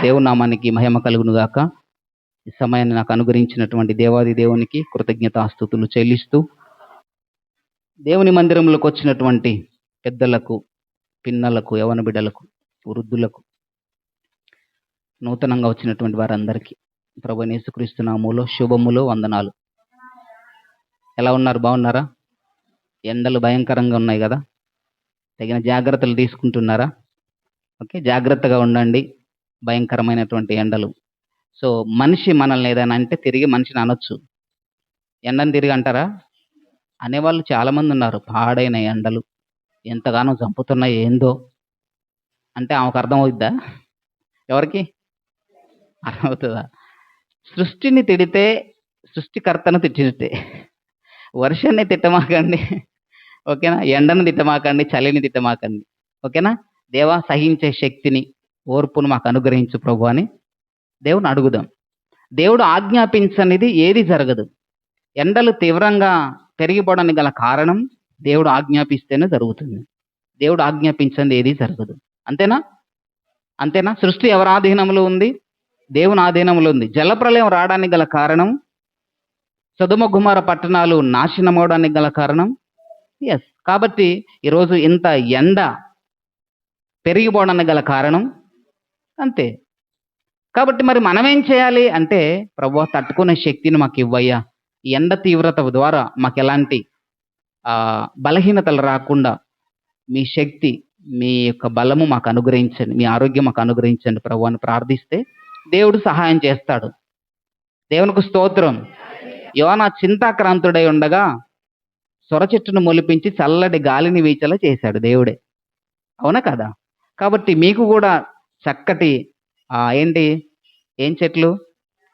దేవుని నామానికి మహిమ కలుగును గాక. ఈ సమయాన్ని నాకు అనుగ్రహించినటువంటి దేవాది దేవునికి కృతజ్ఞతాస్తుతులు చెల్లిస్తూ, దేవుని మందిరంలోకి వచ్చినటువంటి పెద్దలకు, పిన్నలకు, యవన బిడ్డలకు, వృద్ధులకు, నూతనంగా వచ్చినటువంటి వారందరికీ ప్రభువైన యేసుక్రీస్తు నామములో శుభములు, వందనాలు. ఎలా ఉన్నారు? బాగున్నారా? ఎండలు భయంకరంగా ఉన్నాయి కదా, తగిన జాగ్రత్తలు తీసుకుంటున్నారా? ఓకే, జాగ్రత్తగా ఉండండి. భయంకరమైనటువంటి ఎండలు. సో మనిషి మనల్ని ఏదైనా అంటే తిరిగి మనిషిని అనొచ్చు. ఎండని తిరిగి అంటారా? అనేవాళ్ళు చాలామంది ఉన్నారు. పాడైన ఎండలు ఎంతగానో చంపుతున్నాయి ఏందో అంటే ఆమెకు అర్థమవుద్దా? ఎవరికి అర్థమవుతుందా? సృష్టిని తిడితే సృష్టికర్తను తిట్టినట్టే. వర్షాన్ని తిట్టమాకండి, ఓకేనా? ఎండను తిట్టమాకండి, చలిని తిట్టమాకండి, ఓకేనా? దేవా, సహించే శక్తిని, ఓర్పును మాకు అనుగ్రహించు ప్రభు అని దేవుని అడుగుదాం. దేవుడు ఆజ్ఞాపించనిది ఏది జరగదు. ఎండలు తీవ్రంగా పెరిగిపోవడానికి గల కారణం దేవుడు ఆజ్ఞాపిస్తేనే జరుగుతుంది. దేవుడు ఆజ్ఞాపించనిది ఏది జరగదు. అంతేనా? అంతేనా? సృష్టి ఎవరి ఆధీనంలో ఉంది? దేవుని ఆధీనంలో ఉంది. జలప్రలయం రావడానికి గల కారణం, సొదొమ గుమొర్రా పట్టణాలు నాశనం అవడానికి గల కారణం ఎస్. కాబట్టి ఈరోజు ఇంత ఎండ పెరిగిపోవడానికి గల కారణం అంతే. కాబట్టి మరి మనం ఏం చేయాలి అంటే, ప్రభువా, తట్టుకునే శక్తిని మాకు ఇవ్వయ్యా. ఈ ఎండ తీవ్రత ద్వారా మాకు ఎలాంటి బలహీనతలు రాకుండా మీ శక్తి, మీ యొక్క బలము మాకు అనుగ్రహించండి, మీ ఆరోగ్యం మాకు అనుగ్రహించండి ప్రభు అని ప్రార్థిస్తే దేవుడు సహాయం చేస్తాడు. దేవునికి స్తోత్రం. యోనా చింతాక్రాంతుడై ఉండగా సొర చెట్టును మొలిపించి చల్లటి గాలిని వీచేలా చేశాడు దేవుడే. అవునా కదా? కాబట్టి మీకు కూడా చక్కటి ఏం చెట్లు?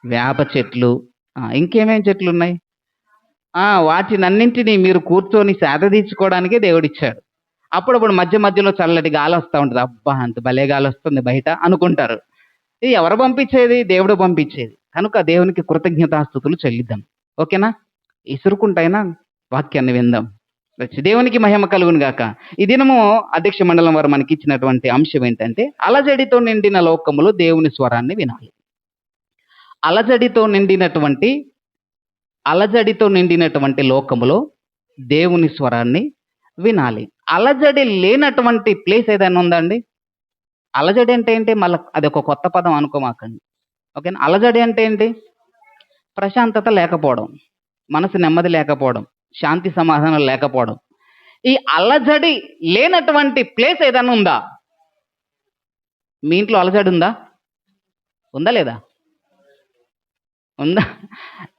వేప చెట్లు, ఇంకేమేం చెట్లు ఉన్నాయి? వాటినన్నింటినీ మీరు కూర్చొని సేద తీర్చుకోవడానికే దేవుడిచ్చాడు. అప్పుడప్పుడు మధ్య మధ్యలో చల్లటి గాలి వస్తూ ఉంటుంది. అబ్బా, అంత భలే గాలి వస్తుంది బయట అనుకుంటారు. ఇది ఎవరు పంపించేది? దేవుడు పంపించేది. కనుక దేవునికి కృతజ్ఞతాస్తుతులు చెల్లిద్దాం. ఓకేనా? ఇసురుకుంటైనా వాక్యాన్ని విందాం. దేవునికి మహిమ కలుగును గాక. ఈ దినము అధ్యక్ష మండలం వారు మనకి ఇచ్చినటువంటి అంశం ఏంటంటే, అలజడితో నిండిన లోకములో దేవుని స్వరాన్ని వినాలి. అలజడితో నిండినటువంటి లోకములో దేవుని స్వరాన్ని వినాలి. అలజడి లేనటువంటి ప్లేస్ ఏదైనా ఉందా అండి? అలజడి అంటే ఏంటి? మళ్ళీ అది ఒక కొత్త పదం అనుకోమాకండి, ఓకేనా? అలజడి అంటే ఏంటి? ప్రశాంతత లేకపోవడం, మనసు నెమ్మది లేకపోవడం, శాంతి సమాధానం లేకపోవడం. ఈ అలజడి లేనటువంటి ప్లేస్ ఏదైనా ఉందా? మీ ఇంట్లో అలజడి ఉందా? ఉందా లేదా? ఉందా?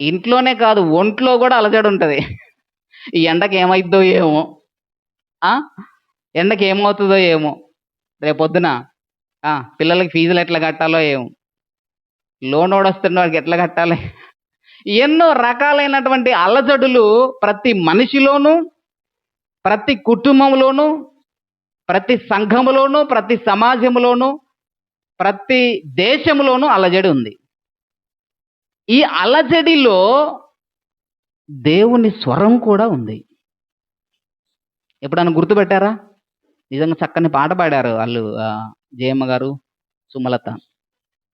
ఇంట్లోనే కాదు, ఒంట్లో కూడా అలజడి ఉంటుంది. ఈ ఎండకి ఏమైద్దో ఏమో, ఎండకి ఏమవుతుందో ఏమో, రేపొద్దున పిల్లలకి ఫీజులు ఎట్లా కట్టాలో ఏమో, లోన్ వస్తున్న వాడికి ఎట్లా కట్టాలి, ఎన్నో రకాలైనటువంటి అలజడులు ప్రతి మనిషిలోనూ, ప్రతి కుటుంబంలోనూ, ప్రతి సంఘములోనూ, ప్రతి సమాజంలోనూ, ప్రతి దేశంలోనూ అలజడి ఉంది. ఈ అలజడిలో దేవుని స్వరం కూడా ఉంది. ఎప్పుడన్నా గుర్తుపెట్టారా? నిజంగా చక్కని పాట పాడారు వాళ్ళు, జయమ్మ గారు, సుమలత.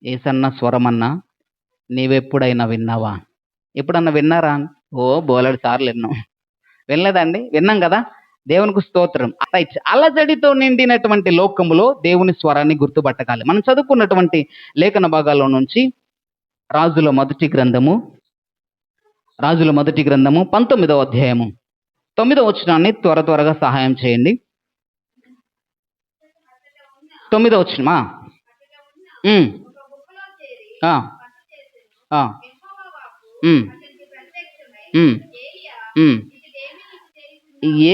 ఏసన్న స్వరమన్నా నీవెప్పుడైనా విన్నావా? ఎప్పుడన్నా విన్నారా? బోలెడు సార్లు విన్నాం. వినలేదండి? విన్నాం కదా. దేవునికి స్తోత్రం. అలజడితో నిండినటువంటి లోకములో దేవుని స్వరాన్ని గుర్తుపట్టగాలి. మనం చదువుకున్నటువంటి లేఖన భాగాల్లో నుంచి రాజుల మొదటి గ్రంథము 19వ అధ్యాయము 9వ వచనాన్ని త్వరగా సహాయం చేయండి. 9వ వచనమా?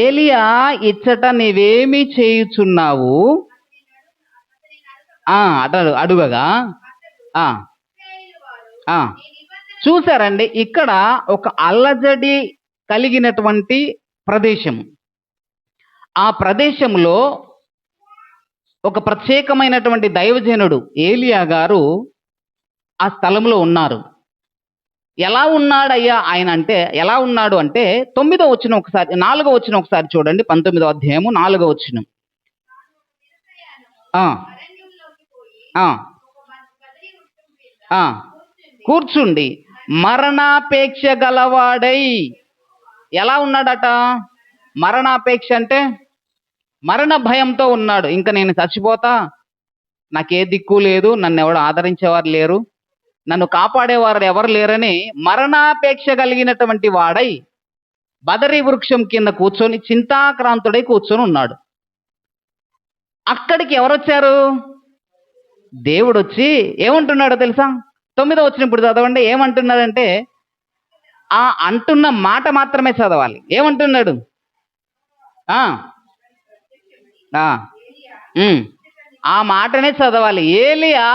ఏలియా ఇచ్చట నీవేమి చేయుచున్నావు అడుగగా, చూసారండి, ఇక్కడ ఒక అల్లజడి కలిగినటువంటి ప్రదేశం. ఆ ప్రదేశంలో ఒక ప్రత్యేకమైనటువంటి దైవజనుడు ఏలియా గారు ఆ స్థలంలో ఉన్నారు. ఎలా ఉన్నాడయ్యా ఆయన అంటే, ఎలా ఉన్నాడు అంటే 9వ వచనం ఒకసారి, 4వ వచనం ఒకసారి చూడండి. 19వ అధ్యాయము 4వ వచనం. ఆ, కూర్చుండి మరణాపేక్ష గలవాడై. ఎలా ఉన్నాడట? మరణాపేక్ష అంటే మరణ భయంతో ఉన్నాడు. ఇంకా నేను చచ్చిపోతా, నాకే దిక్కు లేదు, నన్ను ఎవడు ఆదరించేవారు లేరు, నన్ను కాపాడేవారు ఎవరు లేరని మరణాపేక్ష కలిగినటువంటి వాడై బదరీ వృక్షం కింద కూర్చొని చింతాక్రాంతుడై కూర్చొని ఉన్నాడు. అక్కడికి ఎవరొచ్చారు? దేవుడు వచ్చి ఏమంటున్నాడో తెలుసా? 9వ వచనం ఇప్పుడు చదవండి. ఏమంటున్నాడంటే, ఆ అంటున్న మాట మాత్రమే చదవాలి. ఏమంటున్నాడు? ఆ ఆ, ఆ మాటనే చదవాలి. ఏలియా,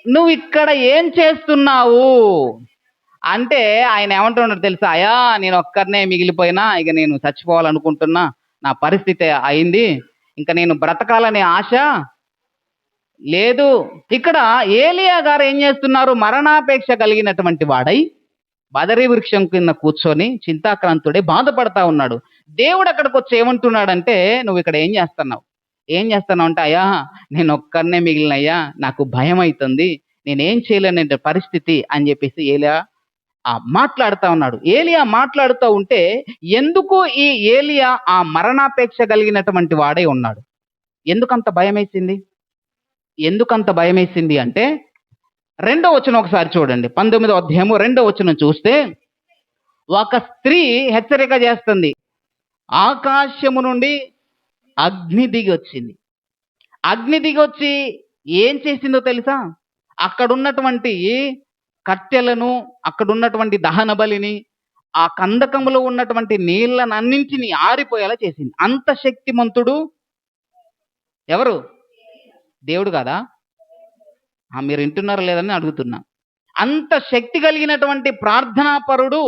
నువ్వు ఇక్కడ ఏం చేస్తున్నావు అంటే ఆయన ఏమంటున్నాడు తెలుసా? అయ్యా, నేను ఒక్కరినే మిగిలిపోయినా, ఇక నేను చచ్చిపోవాలనుకుంటున్నా, నా పరిస్థితి అయింది, ఇంకా నేను బ్రతకాలనే ఆశ లేదు. ఇక్కడ ఏలియా గారు ఏం చేస్తున్నారు? మరణాపేక్ష కలిగినటువంటి వాడై బదరీ వృక్షం కింద కూర్చొని చింతాక్రాంతుడై బాధపడతా ఉన్నాడు. దేవుడు అక్కడికి వచ్చి ఏమంటున్నాడంటే, నువ్వు ఇక్కడ ఏం చేస్తున్నావు అంటే, అయ్యా, నేను ఒక్కరినే మిగిలినయ్యా, నాకు భయం అవుతుంది, నేనేం చేయలేని పరిస్థితి అని చెప్పేసి ఏలియా మాట్లాడుతూ ఉన్నాడు. ఏలియా మాట్లాడుతూ ఉంటే ఎందుకు ఈ ఏలియా ఆ మరణాపేక్ష కలిగినటువంటి వాడై ఉన్నాడు? ఎందుకంత భయం వేసింది అంటే 2వ వచనం ఒకసారి చూడండి. 19వ అధ్యాయము 2వ వచనం చూస్తే, ఒక స్త్రీ హెచ్చరిక చేస్తుంది. ఆకాశము నుండి అగ్ని దిగి వచ్చింది. అగ్ని దిగి వచ్చి ఏం చేసిందో తెలుసా? అక్కడున్నటువంటి కట్టెలను, అక్కడున్నటువంటి దహన బలిని, ఆ కందకములో ఉన్నటువంటి నీళ్ళనన్నింటినీ ఆరిపోయేలా చేసింది. అంత శక్తిమంతుడు ఎవరు? దేవుడు కాదా? మీరు వింటున్నారా లేదని అడుగుతున్నా. అంత శక్తి కలిగినటువంటి ప్రార్థనాపరుడు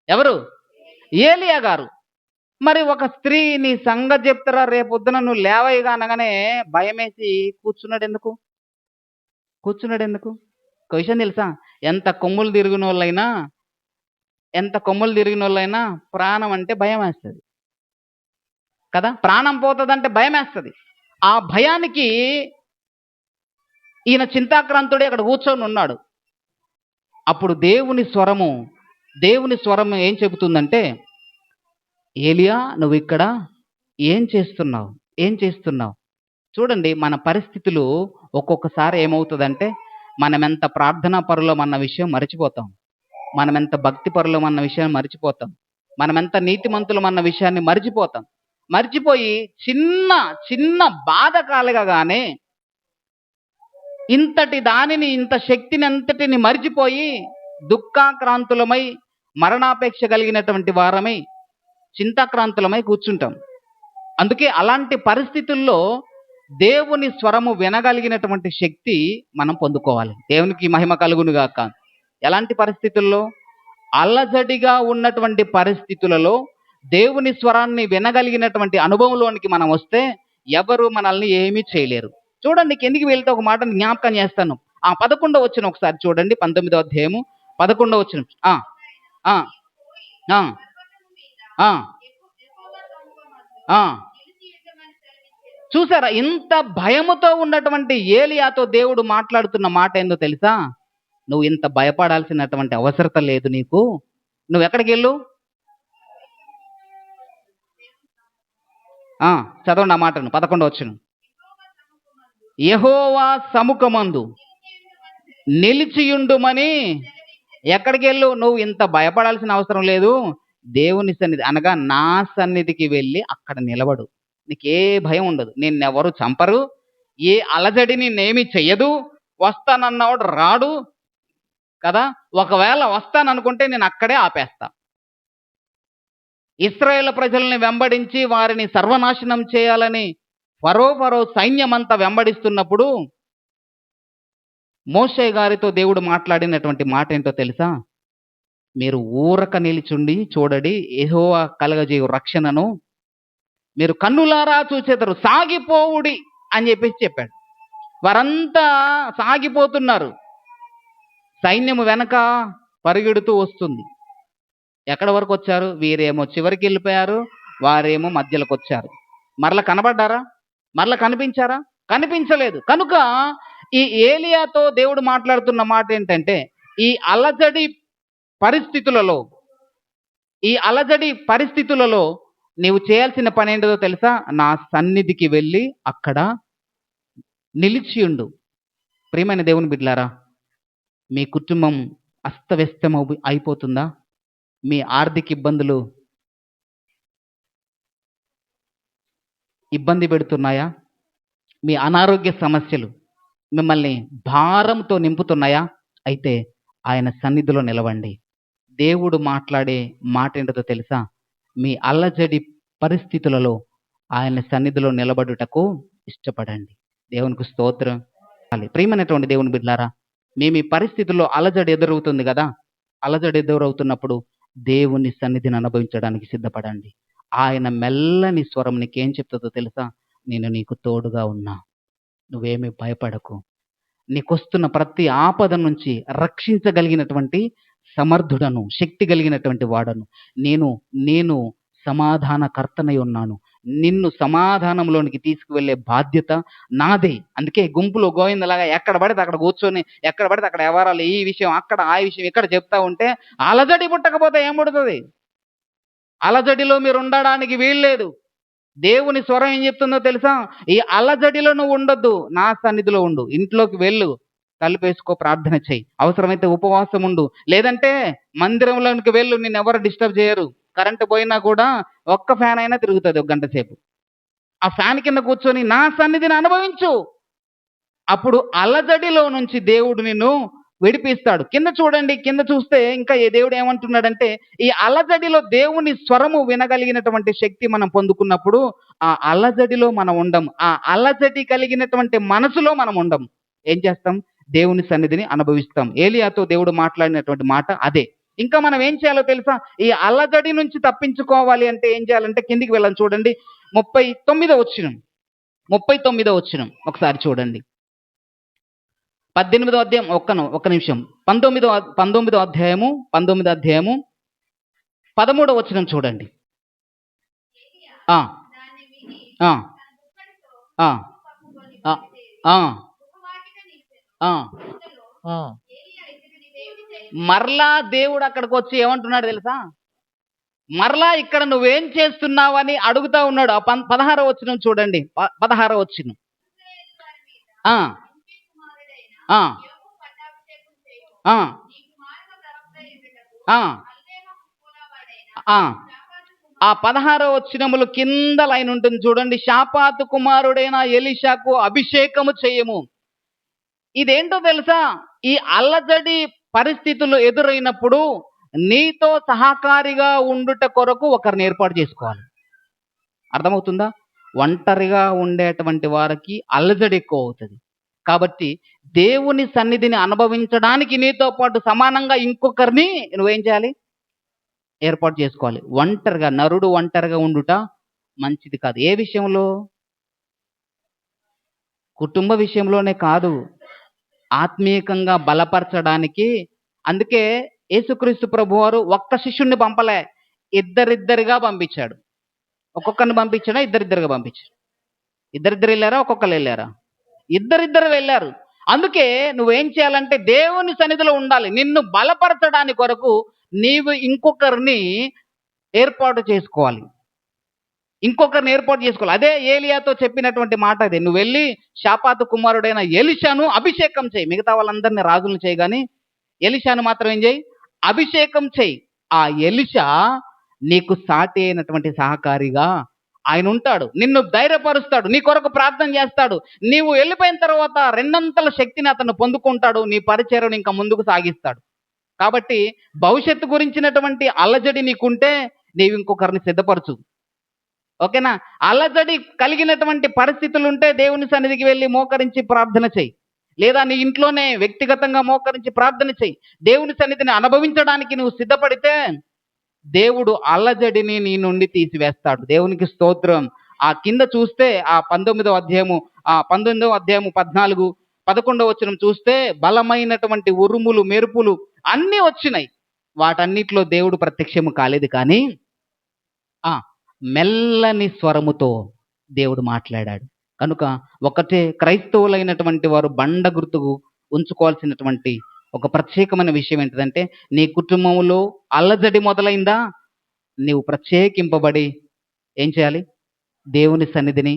ఎవరు? ఏలియా గారు. మరి ఒక స్త్రీ నీ సంగతి చెప్తారా, రేపొద్దున నువ్వు లేవయ్యగా అనగానే భయమేసి కూర్చున్నాడు ఎందుకు? ఒక విషయం తెలుసా? ఎంత కొమ్ములు తిరిగిన వాళ్ళైనా ప్రాణం అంటే భయం వేస్తుంది కదా. ప్రాణం పోతుందంటే భయం వేస్తుంది. ఆ భయానికి ఈయన చింతాక్రాంతుడే అక్కడ కూర్చొని ఉన్నాడు. అప్పుడు దేవుని స్వరము ఏం చెబుతుందంటే, ఏలియా, నువ్వు ఇక్కడ ఏం చేస్తున్నావు? చూడండి, మన పరిస్థితులు ఒక్కొక్కసారి ఏమవుతుందంటే, మనం ఎంత ప్రార్థనా పరులం అన్న విషయం మర్చిపోతాం, మనం ఎంత భక్తి పరులం అన్న విషయాన్ని మర్చిపోతాం, మనం ఎంత నీతిమంతులం అన్న విషయాన్ని మర్చిపోయి చిన్న బాధ కలగగానే ఇంత శక్తిని అంతటిని మర్చిపోయి దుఃఖాక్రాంతులమై మరణాపేక్ష కలిగినటువంటి వారమై చింతాక్రాంతులమై కూర్చుంటాం. అందుకే అలాంటి పరిస్థితుల్లో దేవుని స్వరము వినగలిగినటువంటి శక్తి మనం పొందుకోవాలి. దేవునికి మహిమ కలుగును గాక. ఎలాంటి పరిస్థితుల్లో? అల్లజడిగా ఉన్నటువంటి పరిస్థితులలో దేవుని స్వరాన్ని వినగలిగినటువంటి అనుభవంలోనికి మనం వస్తే ఎవరు మనల్ని ఏమీ చేయలేరు. చూడండి, కిందికి వెళ్తే ఒక మాటను జ్ఞాపకం చేస్తాను. 11వ వచనం ఒకసారి చూడండి. 19వ అధ్యాయము 11వ వచనం. చూసారా, ఇంత భయముతో ఉన్నటువంటి ఏలియాతో దేవుడు మాట్లాడుతున్న మాట ఏందో తెలుసా? నువ్వు ఇంత భయపడాల్సినటువంటి అవసరత లేదు నీకు. నువ్వు ఎక్కడికి వెళ్ళు? చదవండి ఆ మాటను. 11వ వచనం. యెహోవా సముఖమందు నిలిచియుండుమని. ఎక్కడికి వెళ్ళు? నువ్వు ఇంత భయపడాల్సిన అవసరం లేదు. దేవుని సన్నిధి అనగా నా సన్నిధికి వెళ్ళి అక్కడ నిలబడు. నీకే భయం ఉండదు. నిన్నెవరు చంపరు, ఏ అలజడి నిన్నేమి చెయ్యదు. వస్తానన్నవాడు రాడు కదా. ఒకవేళ వస్తాననుకుంటే నేను అక్కడే ఆపేస్తా. ఇశ్రాయేలు ప్రజల్ని వెంబడించి వారిని సర్వనాశనం చేయాలని ఫరో సైన్యమంతా వెంబడిస్తున్నప్పుడు మోషే గారితో దేవుడు మాట్లాడినటువంటి మాట ఏంటో తెలుసా? మీరు ఊరక నిలిచుండి చూడడి, యెహోవా కలగజేయు రక్షణను మీరు కన్నులారా చూసేదరు, సాగిపోవుడి అని చెప్పాడు. వారంతా సాగిపోతున్నారు. సైన్యము వెనక పరిగెడుతూ వస్తుంది. ఎక్కడి వరకు వచ్చారు? వీరేమో చివరికి వెళ్ళిపోయారు, వారేమో మధ్యలోకి వచ్చారు. మరలా కనబడ్డారా? మరలా కనిపించారా? కనిపించలేదు. కనుక ఈ ఏలియాతో దేవుడు మాట్లాడుతున్న మాట ఏంటంటే, ఈ అలజడి పరిస్థితులలో నీవు చేయాల్సిన పని ఏంటో తెలుసా? నా సన్నిధికి వెళ్ళి అక్కడ నిలిచియుండు. ప్రియమైన దేవుని బిడ్డలారా, మీ కుటుంబం అస్తవ్యస్తం అయిపోతుందా? మీ ఆర్థిక ఇబ్బందులు ఇబ్బంది పెడుతున్నాయా? మీ అనారోగ్య సమస్యలు మిమ్మల్ని భారంతో నింపుతున్నాయా? అయితే ఆయన సన్నిధిలో నిలవండి. దేవుడు మాట్లాడే మాట ఏంటో తెలుసా? మీ అల్లజడి పరిస్థితులలో ఆయన సన్నిధిలో నిలబడుటకు ఇష్టపడండి. దేవునికి స్తోత్రం. ప్రియమైనటువంటి దేవుని బిడ్డలారా, మేము ఈ పరిస్థితుల్లో అలజడి ఎదురవుతుంది కదా, అలజడి ఎదురవుతున్నప్పుడు దేవుని సన్నిధిని అనుభవించడానికి సిద్ధపడండి. ఆయన మెల్లని స్వరం నీకేం చెప్తుందో తెలుసా? నేను నీకు తోడుగా ఉన్నా, నువ్వేమీ భయపడకు, నీకొస్తున్న ప్రతి ఆపద నుంచి రక్షించగలిగినటువంటి సమర్థుడను, శక్తి కలిగినటువంటి వాడను నేను సమాధానకర్తనై ఉన్నాను. నిన్ను సమాధానంలోనికి తీసుకువెళ్ళే బాధ్యత నాదే. అందుకే గుంపులో గోవిందలాగా ఎక్కడ పడితే అక్కడ కూర్చొని, ఎక్కడ పడితే అక్కడ వ్యవహారాలు, ఈ విషయం అక్కడ, ఆ విషయం ఇక్కడ చెప్తా ఉంటే అలజడి పుట్టకపోతే ఏం పుడుతుంది? అలజడిలో మీరు ఉండడానికి వీల్లేదు. దేవుని స్వరం ఏం చెప్తుందో తెలుసా? ఈ అలజడిలో నువ్వు ఉండొద్దు, నా సన్నిధిలో ఉండు. ఇంట్లోకి వెళ్ళు, తలుపేసుకో, ప్రార్థన చెయ్యి, అవసరమైతే ఉపవాసం ఉండు, లేదంటే మందిరంలోనికి వెళ్ళు, నిన్ను ఎవరు డిస్టర్బ్ చేయరు. కరెంటు పోయినా కూడా ఒక్క ఫ్యాన్ అయినా తిరుగుతుంది 1 గంట సేపు. ఆ ఫ్యాన్ కింద కూర్చొని నా సన్నిధిని అనుభవించు. అప్పుడు అలజడిలో నుంచి దేవుడు నిన్ను విడిపిస్తాడు. కింద చూడండి, కింద చూస్తే ఇంకా ఏ దేవుడు ఏమంటున్నాడంటే, ఈ అలజడిలో దేవుని స్వరము వినగలిగినటువంటి శక్తి మనం పొందుకున్నప్పుడు ఆ అలజడిలో మనం ఉండం, ఆ అలజడి కలిగినటువంటి మనసులో మనం ఉండం. ఏం చేస్తాం? దేవుని సన్నిధిని అనుభవిస్తాం. ఏలియాతో దేవుడు మాట్లాడినటువంటి మాట అదే. ఇంకా మనం ఏం చేయాలో తెలుసా? ఈ అలజడి నుంచి తప్పించుకోవాలి అంటే ఏం చేయాలంటే, కిందికి వెళ్ళాలి. చూడండి 39వ వచనం ఒకసారి చూడండి. 18వ అధ్యాయం, ఒక్క నిమిషం. 19వ అధ్యాయము 13వ వచనం చూడండి. ఆ ఆ ఆ ఆ మరలా దేవుడు అక్కడికి వచ్చి ఏమంటున్నాడు తెలుసా? మరలా ఇక్కడ నువ్వేం చేస్తున్నావని అడుగుతా ఉన్నాడు. 16వ వచనం చూడండి. 16వ వచనం. ఆ 16వ వచనములు కింద లైన్ ఉంటుంది చూడండి. షాపాతు కుమారుడైన ఎలీషాకు అభిషేకము చేయము. ఇదేంటో తెలుసా? ఈ అల్లజడి పరిస్థితులు ఎదురైనప్పుడు నీతో సహకారిగా ఉండుట కొరకు ఒకరిని ఏర్పాటు చేసుకోవాలి. అర్థమవుతుందా? ఒంటరిగా ఉండేటువంటి వారికి అల్లజడి ఎక్కువ అవుతుంది. కాబట్టి దేవుని సన్నిధిని అనుభవించడానికి నీతో పాటు సమానంగా ఇంకొకరిని నువ్వేం చేయాలి? ఏర్పాటు చేసుకోవాలి. నరుడు ఒంటరిగా ఉండుట మంచిది కాదు. ఏ విషయంలో? కుటుంబ విషయంలోనే కాదు, ఆత్మీయంగా బలపరచడానికి. అందుకే యేసుక్రీస్తు ప్రభువారు ఒక్క శిష్యుణ్ణి పంపలే, ఇద్దరిద్దరిగా పంపించాడు. ఒక్కొక్కరిని పంపించాడా? ఇద్దరిద్దరుగా పంపించాడు. ఇద్దరిద్దరు వెళ్ళారా? ఒక్కొక్కరు వెళ్ళారా? ఇద్దరిద్దరు వెళ్ళారు. అందుకే నువ్వేం చేయాలంటే దేవుని సన్నిధిలో ఉండాలి. నిన్ను బలపరచడానికి కొరకు నీవు ఇంకొకరిని ఏర్పాటు చేసుకోవాలి. అదే ఏలియాతో చెప్పినటువంటి మాట అదే. నువ్వు వెళ్ళి షాపాతు కుమారుడైన ఎలీషాను అభిషేకం చేయి. మిగతా వాళ్ళందరినీ రాజులను చేయి, కానీ ఎలీషాను మాత్రం ఏం చేయి? అభిషేకం చేయి. ఆ ఎలీషా నీకు సాటి అయినటువంటి సహకారిగా ఆయన ఉంటాడు. నిన్ను ధైర్యపరుస్తాడు, నీ కొరకు ప్రార్థన చేస్తాడు. నీవు వెళ్ళిపోయిన తర్వాత 2 శక్తిని అతను పొందుకుంటాడు. నీ పరిచర్యను ఇంకా ముందుకు సాగిస్తాడు. కాబట్టి భవిష్యత్తు గురించినటువంటి అలజడి నీకుంటే నీవు ఇంకొకరిని సిద్ధపరచు. ఓకేనా? అలజడి కలిగినటువంటి పరిస్థితులు ఉంటే దేవుని సన్నిధికి వెళ్ళి మోకరించి ప్రార్థన చేయి, లేదా నీ ఇంట్లోనే వ్యక్తిగతంగా మోకరించి ప్రార్థన చేయి. దేవుని సన్నిధిని అనుభవించడానికి నువ్వు సిద్ధపడితే దేవుడు అలజడిని నీ నుండి తీసివేస్తాడు. దేవునికి స్తోత్రం. ఆ కింద చూస్తే ఆ 19వ అధ్యాయము 14, 11వ వచనం చూస్తే బలమైనటువంటి ఉరుములు, మెరుపులు అన్నీ వచ్చినాయి. వాటన్నిటిలో దేవుడు ప్రత్యక్షము కాలేదు, కానీ మెల్లని స్వరముతో దేవుడు మాట్లాడాడు. కనుక ఒకటే క్రైస్తవులైనటువంటి వారు బండ గుర్తుకు ఉంచుకోవాల్సినటువంటి ఒక ప్రత్యేకమైన విషయం ఏంటిదంటే, నీ కుటుంబంలో అల్లజడి మొదలైందా, నీవు ప్రత్యేకింపబడి ఏం చేయాలి? దేవుని సన్నిధిని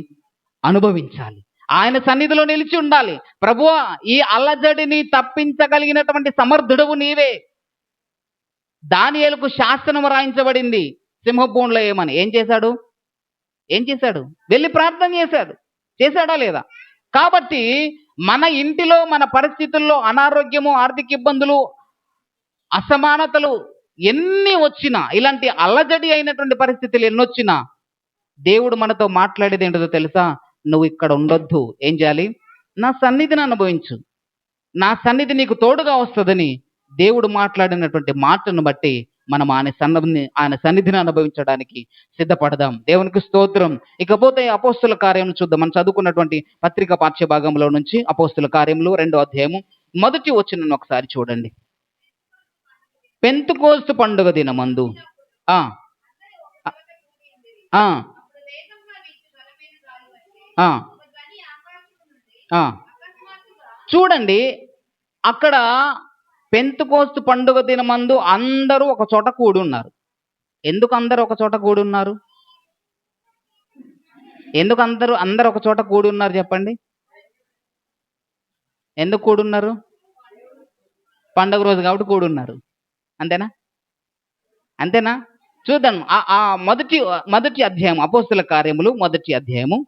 అనుభవించాలి. ఆయన సన్నిధిలో నిలిచి ఉండాలి. ప్రభువా, ఈ అల్లజడిని తప్పించగలిగినటువంటి సమర్థుడవు నీవే. దానియేలుకు శాసనం రాయించబడింది సింహభూమిలో ఏమని. ఏం చేశాడు? వెళ్ళి ప్రార్థన చేశాడు. చేశాడా లేదా? కాబట్టి మన ఇంటిలో మన పరిస్థితుల్లో అనారోగ్యము, ఆర్థిక ఇబ్బందులు, అసమానతలు ఎన్ని వచ్చినా, ఇలాంటి అల్లజడి అయినటువంటి పరిస్థితులు ఎన్నొచ్చినా దేవుడు మనతో మాట్లాడేది ఏంటో తెలుసా? నువ్వు ఇక్కడ ఉండొద్దు. ఏం చేయాలి? నా సన్నిధిని అనుభవించు. నా సన్నిధి నీకు తోడుగా వస్తుందని దేవుడు మాట్లాడినటువంటి మాటను బట్టి మనం ఆయన సన్నిధిని అనుభవించడానికి సిద్ధపడదాం. దేవునికి స్తోత్రం. ఇకపోతే అపోస్తుల కార్యం చూద్దాం. మనం చదువుకున్నటువంటి పత్రిక పాఠ్య భాగంలో నుంచి అపోస్తుల కార్యములు 2వ అధ్యాయము మొదటి వచనం ఒకసారి చూడండి. పెంతెకోస్తు పండుగ దినమందు ఆ ఆ ఆ ఆ చూడండి, అక్కడ పెంతెకోస్తు పండుగ దినమందు అందరూ ఒక చోట కూడి ఉన్నారు. ఎందుకు అందరూ ఒక చోట కూడి ఉన్నారు? ఎందుకు అందరూ ఒక చోట కూడి ఉన్నారు చెప్పండి? ఎందుకు కూడి ఉన్నారు? పండుగ రోజు కాబట్టి కూడి ఉన్నారు. అంతేనా? చూద్దాం. ఆ మొదటి అధ్యాయం, అపోస్తుల కార్యములు మొదటి అధ్యాయము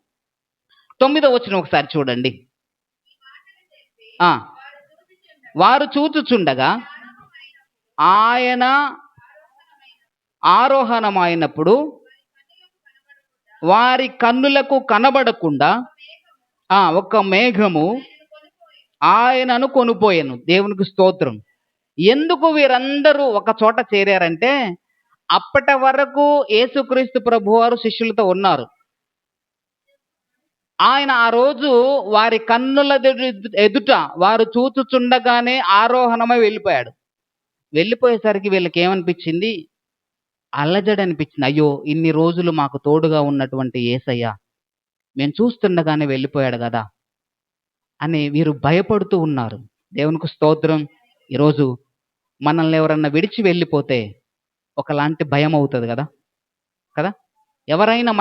9వ వచనం ఒకసారి చూడండి. వారు చూచుచుండగా ఆయన ఆరోహణమైనప్పుడు వారి కన్నులకు కనబడకుండా ఒక మేఘము ఆయనను కొనిపోయాను. దేవునికి స్తోత్రం. ఎందుకు వీరందరూ ఒక చోట చేరారంటే, అప్పటి వరకు యేసుక్రీస్తు ప్రభువారు శిష్యులతో ఉన్నారు. ఆయన ఆ రోజు వారి కన్నుల ఎదుట వారు చూచుచుండగానే ఆరోహణమై వెళ్ళిపోయాడు. వెళ్ళిపోయేసరికి వీళ్ళకి ఏమనిపించింది? అల్లజడి అనిపించింది. అయ్యో, ఇన్ని రోజులు మాకు తోడుగా ఉన్నటువంటి యేసయ్య మేము చూస్తుండగానే వెళ్ళిపోయాడు కదా అని వీరు భయపడుతూ ఉన్నారు. దేవునికి స్తోత్రం. ఈరోజు మనల్ని ఎవరన్నా విడిచి వెళ్ళిపోతే ఒకలాంటి భయం అవుతుంది కదా. ఎవరైనా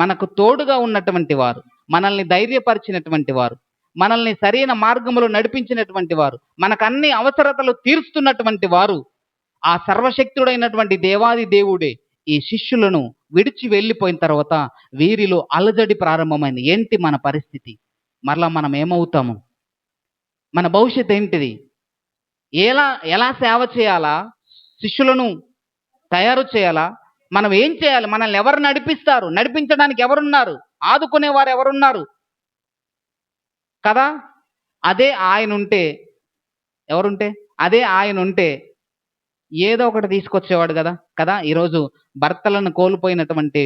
మనకు తోడుగా ఉన్నటువంటి వారు, మనల్ని ధైర్యపరిచినటువంటి వారు, మనల్ని సరైన మార్గంలో నడిపించినటువంటి వారు, మనకు అన్ని అవసరతలు తీరుస్తున్నటువంటి వారు, ఆ సర్వశక్తుడైనటువంటి దేవాది దేవుడే ఈ శిష్యులను విడిచి వెళ్ళిపోయిన తర్వాత వీరిలో అలజడి ప్రారంభమైంది. ఏంటి మన పరిస్థితి? మరలా మనం ఏమవుతాము? మన భవిష్యత్తు ఏంటిది? ఎలా సేవ చేయాలా? శిష్యులను తయారు చేయాలా? మనం ఏం చేయాలి? మనల్ని ఎవరు నడిపిస్తారు? నడిపించడానికి ఎవరున్నారు? ఆదుకునేవారు ఎవరున్నారు కదా? అదే ఆయన ఉంటే ఏదో ఒకటి తీసుకొచ్చేవాడు కదా. ఈరోజు భర్తలను కోల్పోయినటువంటి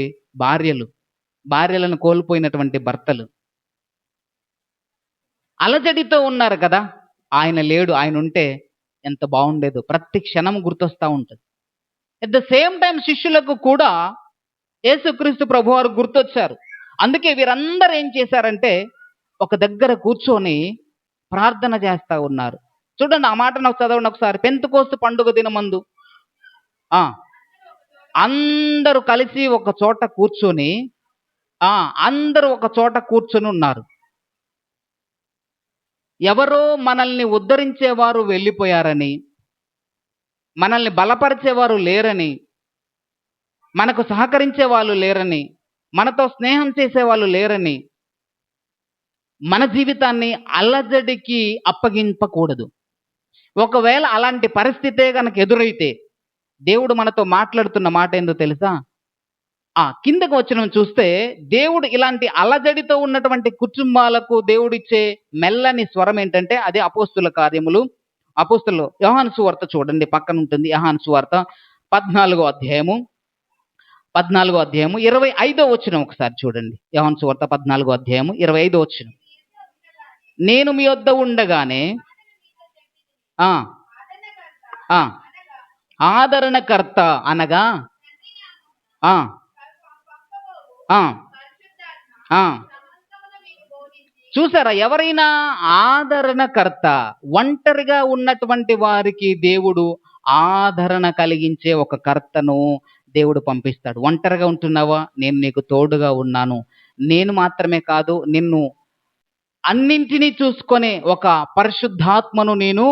భార్యలను కోల్పోయినటువంటి భర్తలు అలజడితో ఉన్నారు కదా. ఆయన లేడు. ఆయన ఉంటే ఎంత బాగుండేదో ప్రతి క్షణం గుర్తొస్తూ ఉంటుంది. ఎట్ ద సేమ్ టైం శిష్యులకు కూడా యేసుక్రీస్తు ప్రభువారు గుర్తొచ్చారు. అందుకే వీరందరూ ఏం చేశారంటే ఒక దగ్గర కూర్చొని ప్రార్థన చేస్తూ ఉన్నారు. చూడండి, ఆ మాట నాకు చదవండి ఒకసారి. పెంతెకోస్తు పండుగ దినమందు అందరూ కలిసి ఒక చోట కూర్చొని ఉన్నారు. ఎవరో మనల్ని ఉద్ధరించేవారు వెళ్ళిపోయారని, మనల్ని బలపరిచేవారు లేరని, మనకు సహకరించే వాళ్ళు లేరని, మనతో స్నేహం చేసేవాళ్ళు లేరని మన జీవితాన్ని అల్లజడికి అప్పగింపకూడదు. ఒకవేళ అలాంటి పరిస్థితే కనుక ఎదురైతే దేవుడు మనతో మాట్లాడుతున్న మాట ఏందో తెలుసా? కిందకు వచ్చిన చూస్తే దేవుడు ఇలాంటి అలజడితో ఉన్నటువంటి కుటుంబాలకు దేవుడిచ్చే మెల్లని స్వరం ఏంటంటే అదే అపోస్తుల కార్యములు. యోహాను సువార్త చూడండి, పక్కన ఉంటుంది. యోహాను సువార్త 14వ అధ్యాయము 25వ వచనం ఒకసారి చూడండి. యోహాను సువార్త 14వ అధ్యాయము 25వ వచనం. నేను మీ వద్ద ఉండగానే ఆదరణకర్త అనగా చూసారా, ఎవరైనా ఆదరణకర్త, ఒంటరిగా ఉన్నటువంటి వారికి దేవుడు ఆదరణ కలిగించే ఒక కర్తను దేవుడు పంపిస్తాడు. ఒంటరిగా ఉంటున్నావా, నేను నీకు తోడుగా ఉన్నాను. నేను మాత్రమే కాదు, నిన్ను అన్నింటినీ చూసుకునే ఒక పరిశుద్ధాత్మను నేను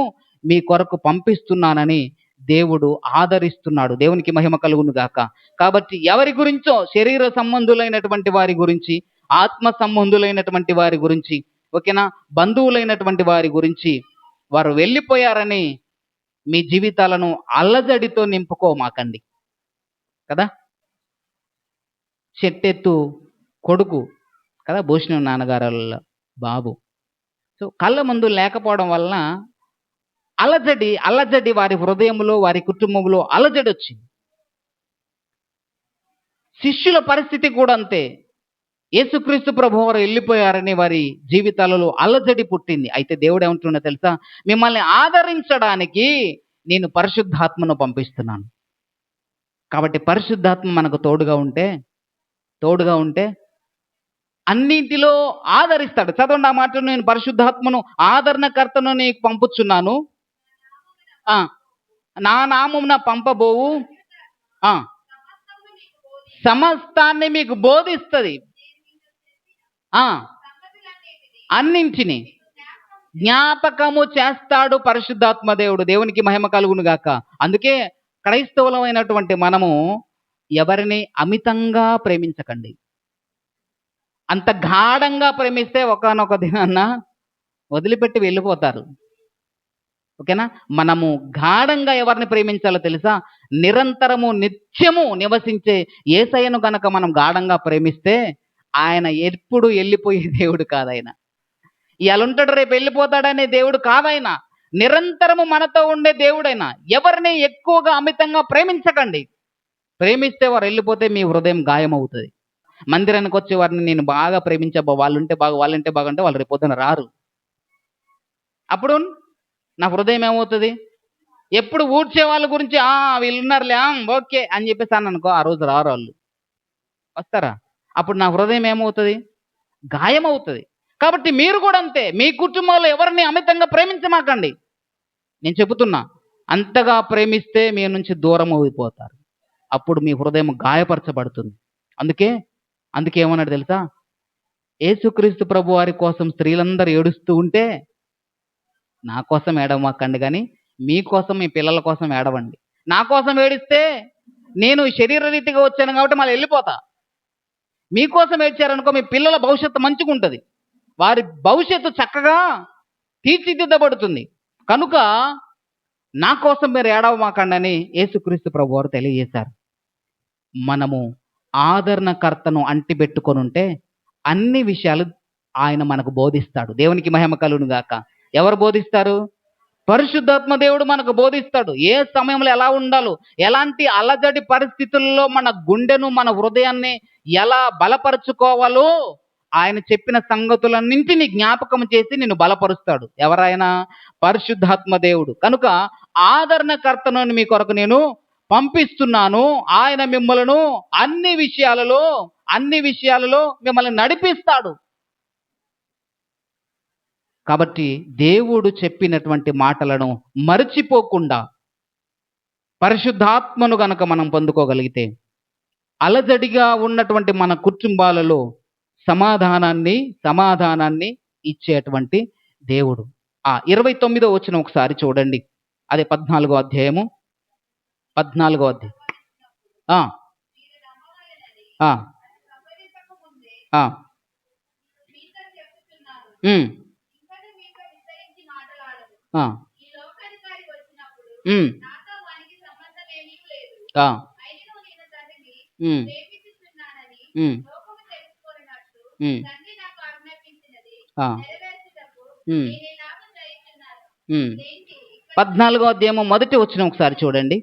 మీ కొరకు పంపిస్తున్నానని దేవుడు ఆదరిస్తున్నాడు. దేవునికి మహిమ కలుగును గాక. కాబట్టి ఎవరి గురించో, శరీర సంబంధులైనటువంటి వారి గురించి, ఆత్మ సంబంధులైనటువంటి వారి గురించి, ఓకేనా, బంధువులైనటువంటి వారి గురించి, వారు వెళ్ళిపోయారని మీ జీవితాలను అల్లజడితో నింపుకోమాకండి కదా. చెట్టెత్తు కొడుకు కదా, భూషణం నాన్నగారు బాబు. సో కళ్ళ ముందు లేకపోవడం వలన అలజడి వారి హృదయంలో, వారి కుటుంబంలో అలజడి వచ్చింది. శిష్యుల పరిస్థితి కూడా అంతే. యేసుక్రీస్తు ప్రభువారు వెళ్ళిపోయారని వారి జీవితాలలో అలజడి పుట్టింది. అయితే దేవుడు ఏమంటున్నా తెలుసా, మిమ్మల్ని ఆదరించడానికి నేను పరిశుద్ధాత్మను పంపిస్తున్నాను. కాబట్టి పరిశుద్ధాత్మ మనకు తోడుగా ఉంటే అన్నింటిలో ఆదరిస్తాడు. చదవండి ఆ మాట, నేను పరిశుద్ధాత్మను ఆదరణకర్తను నీకు పంపుచున్నాను, నా నామమున పంపబోవు సమస్తాన్ని మీకు బోధిస్తుంది, అన్నింటినీ జ్ఞాపకము చేస్తాడు పరిశుద్ధాత్మ దేవుడు. దేవునికి మహిమ కలుగును గాక. అందుకే క్రైస్తవులమైనటువంటి మనము ఎవరిని అమితంగా ప్రేమించకండి. అంత గాఢంగా ప్రేమిస్తే ఒకానొక దినాన్న వదిలిపెట్టి వెళ్ళిపోతారు. ఓకేనా. మనము గాఢంగా ఎవరిని ప్రేమించాలో తెలుసా, నిరంతరము నిత్యము నివసించే యేసయ్యను గనక మనం గాఢంగా ప్రేమిస్తే ఆయన ఎప్పుడు వెళ్ళిపోయే దేవుడు కాదాయన. ఇవాళ ఉంటాడు రేపు వెళ్ళిపోతాడనే దేవుడు కాదాయన. నిరంతరము మనతో ఉండే దేవుడైనా. ఎవరిని ఎక్కువగా అమితంగా ప్రేమించకండి. ప్రేమిస్తే వారు వెళ్ళిపోతే మీ హృదయం గాయమవుతుంది. మందిరానికి వచ్చే వారిని నేను బాగా ప్రేమించబ్బా, వాళ్ళంటే బాగుంటే వాళ్ళు రేపు పొద్దున రారు. అప్పుడు నా హృదయం ఏమవుతుంది, ఎప్పుడు ఊడ్చే వాళ్ళ గురించి వీళ్ళున్నారులే ఓకే అని చెప్పేసి అనుకో, ఆ రోజు రారు వాళ్ళు. వస్తారా? అప్పుడు నా హృదయం ఏమవుతుంది, గాయమవుతుంది. కాబట్టి మీరు కూడా అంతే, మీ కుటుంబంలో ఎవరిని అమితంగా ప్రేమించమాకండి. నేను చెబుతున్నా, అంతగా ప్రేమిస్తే మీ నుంచి దూరం అయిపోతారు. అప్పుడు మీ హృదయం గాయపరచబడుతుంది. అందుకే ఏమన్నాడు తెలుసా, యేసుక్రీస్తు ప్రభు వారి కోసం స్త్రీలందరూ ఏడుస్తూ ఉంటే నా కోసం ఏడవమాకండి, కానీ మీకోసం, మీ పిల్లల కోసం ఏడవండి. నా కోసం ఏడిస్తే నేను శరీర రీతిగా వచ్చాను కాబట్టి మళ్ళీ వెళ్ళిపోతా. మీకోసం ఏడ్చారనుకో, మీ పిల్లల భవిష్యత్తు మంచిగా ఉంటుంది, వారి భవిష్యత్తు చక్కగా తీర్చిదిద్దబడుతుంది. కనుక నా కోసం మీరు ఏడవమాకండి అని యేసుక్రీస్తు ప్రభు వారు తెలియజేశారు. మనము ఆదరణకర్తను అంటిపెట్టుకొని ఉంటే అన్ని విషయాలు ఆయన మనకు బోధిస్తాడు. దేవునికి మహిమ కలుగును గాక. ఎవరు బోధిస్తారు? పరిశుద్ధాత్మ దేవుడు మనకు బోధిస్తాడు. ఏ సమయంలో ఎలా ఉండాలో, ఎలాంటి అలజడి పరిస్థితుల్లో మన గుండెను, మన హృదయాన్ని ఎలా బలపరుచుకోవాలో ఆయన చెప్పిన సంగతులన్నింటినీ జ్ఞాపకం చేసి నిన్ను బలపరుస్తాడు. ఎవరైనా? పరిశుద్ధాత్మ దేవుడు. కనుక ఆదరణకర్తను మీ కొరకు నేను పంపిస్తున్నాను. ఆయన మిమ్మలను అన్ని విషయాలలో మిమ్మల్ని నడిపిస్తాడు. కాబట్టి దేవుడు చెప్పినటువంటి మాటలను మరచిపోకుండా పరిశుద్ధాత్మను గనక మనం పొందుకోగలిగితే అలజడిగా ఉన్నటువంటి మన కుటుంబాలలో సమాధానాన్ని ఇచ్చేటువంటి దేవుడు. 29వ వచనం ఒకసారి చూడండి. అదే 14వ అధ్యాయము. 14వ అధ్యాయం. పద్నాలుగో అధ్యాయము మొదటి వచనం ఒకసారి చూడండి.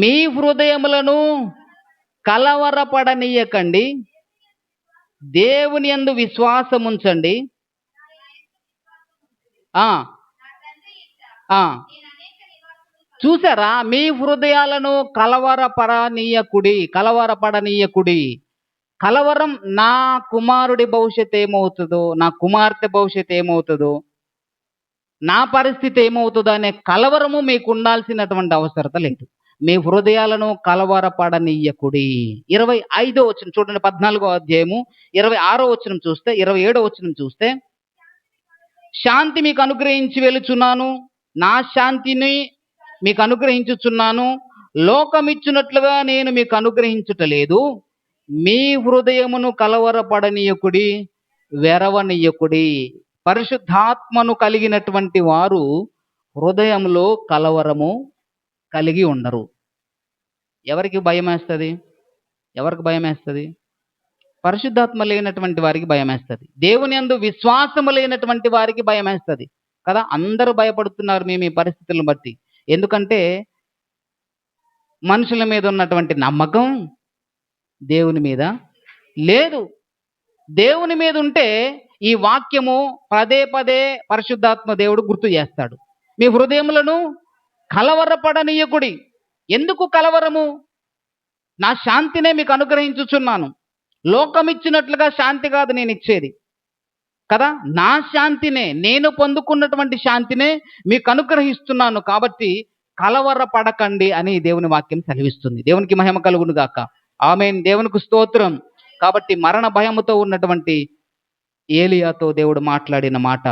మీ హృదయములను కలవరపడనీయకండి, దేవుని యందు విశ్వాసముంచండి. చూసారా, మీ హృదయాలను కలవరపడనీయకుడి. కలవరం, నా కుమారుడి భవిష్యత్తు ఏమవుతుందో, నా కుమార్తె భవిష్యత్తు ఏమవుతుందో, నా పరిస్థితి ఏమవుతుందో అనే కలవరము మీకు ఉండాల్సినటువంటి అవసరత లేదు. మీ హృదయాలను కలవరపడనీయకుడి. 25వ వచనం చూడండి, 14వ అధ్యాయము 26వ వచనం చూస్తే, 27వ వచనం చూస్తే, శాంతి మీకు అనుగ్రహించి వెలుచున్నాను, నా శాంతిని మీకు అనుగ్రహించుచున్నాను, లోకమిచ్చునట్లుగా నేను మీకు అనుగ్రహించుటలేదు. మీ హృదయమును కలవరపడనీయకుడి, వెరవనీయకుడి. పరిశుద్ధాత్మను కలిగినటువంటి వారు హృదయంలో కలవరము కలిగి ఉండరు. ఎవరికి భయం వేస్తుంది? ఎవరికి భయం వేస్తుంది? పరిశుద్ధాత్మ లేనటువంటి వారికి భయం వేస్తుంది. దేవుని యందు విశ్వాసము లేనటువంటి వారికి భయం వేస్తుంది కదా. అందరూ భయపడుతున్నారు మేము ఈ పరిస్థితులను బట్టి. ఎందుకంటే మనుషుల మీద ఉన్నటువంటి నమ్మకం దేవుని మీద లేదు. దేవుని మీద ఉంటే ఈ వాక్యము పదే పదే పరిశుద్ధాత్మ దేవుడు గుర్తు చేస్తాడు. మీ హృదయములను కలవరపడనీయకుడి. ఎందుకు కలవరము? నా శాంతినే మీకు అనుగ్రహించుచున్నాను. లోకమిచ్చినట్లుగా శాంతి కాదు నేను ఇచ్చేది కదా. నా శాంతినే, నేను పొందుకున్నటువంటి శాంతినే మీకు అనుగ్రహిస్తున్నాను. కాబట్టి కలవరపడకండి అని దేవుని వాక్యం సెలవిస్తుంది. దేవునికి మహిమ కలుగును గాక. ఆమేన్. దేవునికి స్తోత్రం. కాబట్టి మరణ భయముతో ఉన్నటువంటి ఏలియాతో దేవుడు మాట్లాడిన మాట,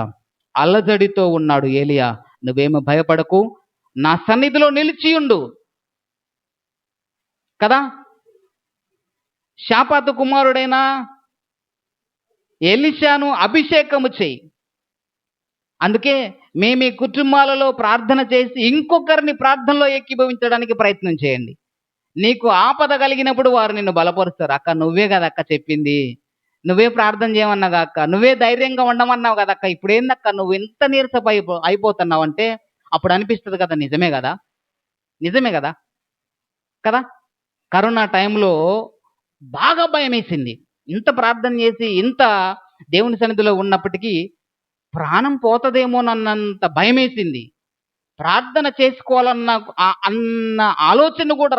అలజడితో ఉన్నాడు ఏలియా, నువ్వేమో భయపడకు, నా సన్నిధిలో నిలిచియుండు కదా. షాపాతు కుమారుడైన ఎలీషాను అభిషేకము చేయి. అందుకే మేము ఈ కుటుంబాలలో ప్రార్థన చేసి ఇంకొకరిని ప్రార్థనలో ఏకీభవించడానికి ప్రయత్నం చేయండి. నీకు ఆపద కలిగినప్పుడు వారు నిన్ను బలపరుస్తారు. అక్క నువ్వే కదా అక్క చెప్పింది, నువ్వే ప్రార్థన చేయమన్నావు అక్క, నువ్వే ధైర్యంగా ఉండమన్నావు కదా అక్క, ఇప్పుడు ఏందక్క నువ్వు ఎంత నీరసపు అయిపోతున్నావు అంటే అప్పుడు అనిపిస్తుంది కదా, నిజమే కదా, నిజమే కదా కదా. కరోనా టైంలో బాగా భయం వేసింది. ఇంత ప్రార్థన చేసి ఇంత దేవుని సన్నిధిలో ఉన్నప్పటికీ ప్రాణం పోతుందేమోనన్నంత భయం వేసింది. ప్రార్థన చేసుకోవాలన్న అన్న ఆలోచన కూడా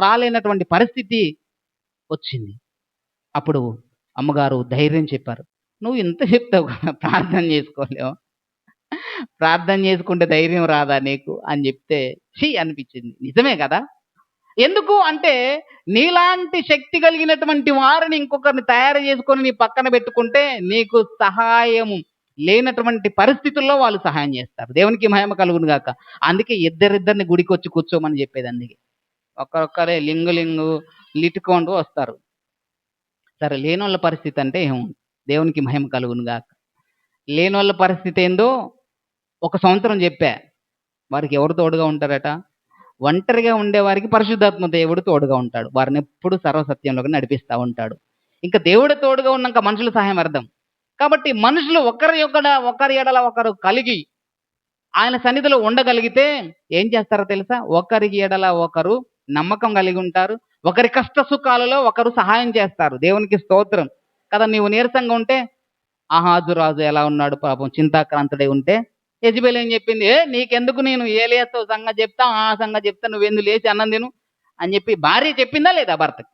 రాలేనటువంటి పరిస్థితి వచ్చింది. అప్పుడు అమ్మగారు ధైర్యం చెప్పారు, నువ్వు ఇంత చెప్తావు కదా ప్రార్థన చేసుకోలేవు, ప్రార్థన చేసుకుంటే ధైర్యం రాదా నీకు అని చెప్తే అనిపించింది. నిజమే కదా. ఎందుకు అంటే నీలాంటి శక్తి కలిగినటువంటి వారిని ఇంకొకరిని తయారు చేసుకొని నీ పక్కన పెట్టుకుంటే నీకు సహాయం లేనటువంటి పరిస్థితుల్లో వాళ్ళు సహాయం చేస్తారు. దేవునికి మహిమ కలుగును గాక. అందుకే ఇద్దరిద్దరిని గుడికి వచ్చి కూర్చోమని చెప్పేది. అందుకే ఒక్కొక్కరే లింగు లిటుకుంటూ వస్తారు. సరే, లేనోళ్ళ పరిస్థితి అంటే దేవునికి మహిమ కలుగును గాక. లేనోళ్ళ పరిస్థితి ఏందో 1 సంవత్సరం చెప్పా. వారికి ఎవరు తోడుగా ఉంటారట? ఒంటరిగా ఉండేవారికి పరిశుద్ధాత్మ దేవుడు తోడుగా ఉంటాడు. వారిని ఎప్పుడు సర్వసత్యంలోకి నడిపిస్తూ ఉంటాడు. ఇంకా దేవుడు తోడుగా ఉన్నాక మనుషుల సహాయం అర్థం. కాబట్టి మనుషులు ఒకరి ఎడల ఒకరు కలిగి ఆయన సన్నిధిలో ఉండగలిగితే ఏం చేస్తారో తెలుసా? ఒకరికి ఎడల ఒకరు నమ్మకం కలిగి ఉంటారు. ఒకరి కష్ట సుఖాలలో ఒకరు సహాయం చేస్తారు. దేవునికి స్తోత్రం కదా. నీవు నీరసంగా ఉంటే ఆహాజు రాజు ఎలా ఉన్నాడు పాపం, చింతాక్రాంతుడై ఉంటే యెజబెల్ ఏం చెప్పింది, నీకెందుకు, నేను ఏలియాతో సంగతి చెప్తా, ఆ సంగతి చెప్తా, నువ్వెందుకు లేచి అన్నం తిను అని చెప్పి భార్య చెప్పిందా లేదా? భర్తకి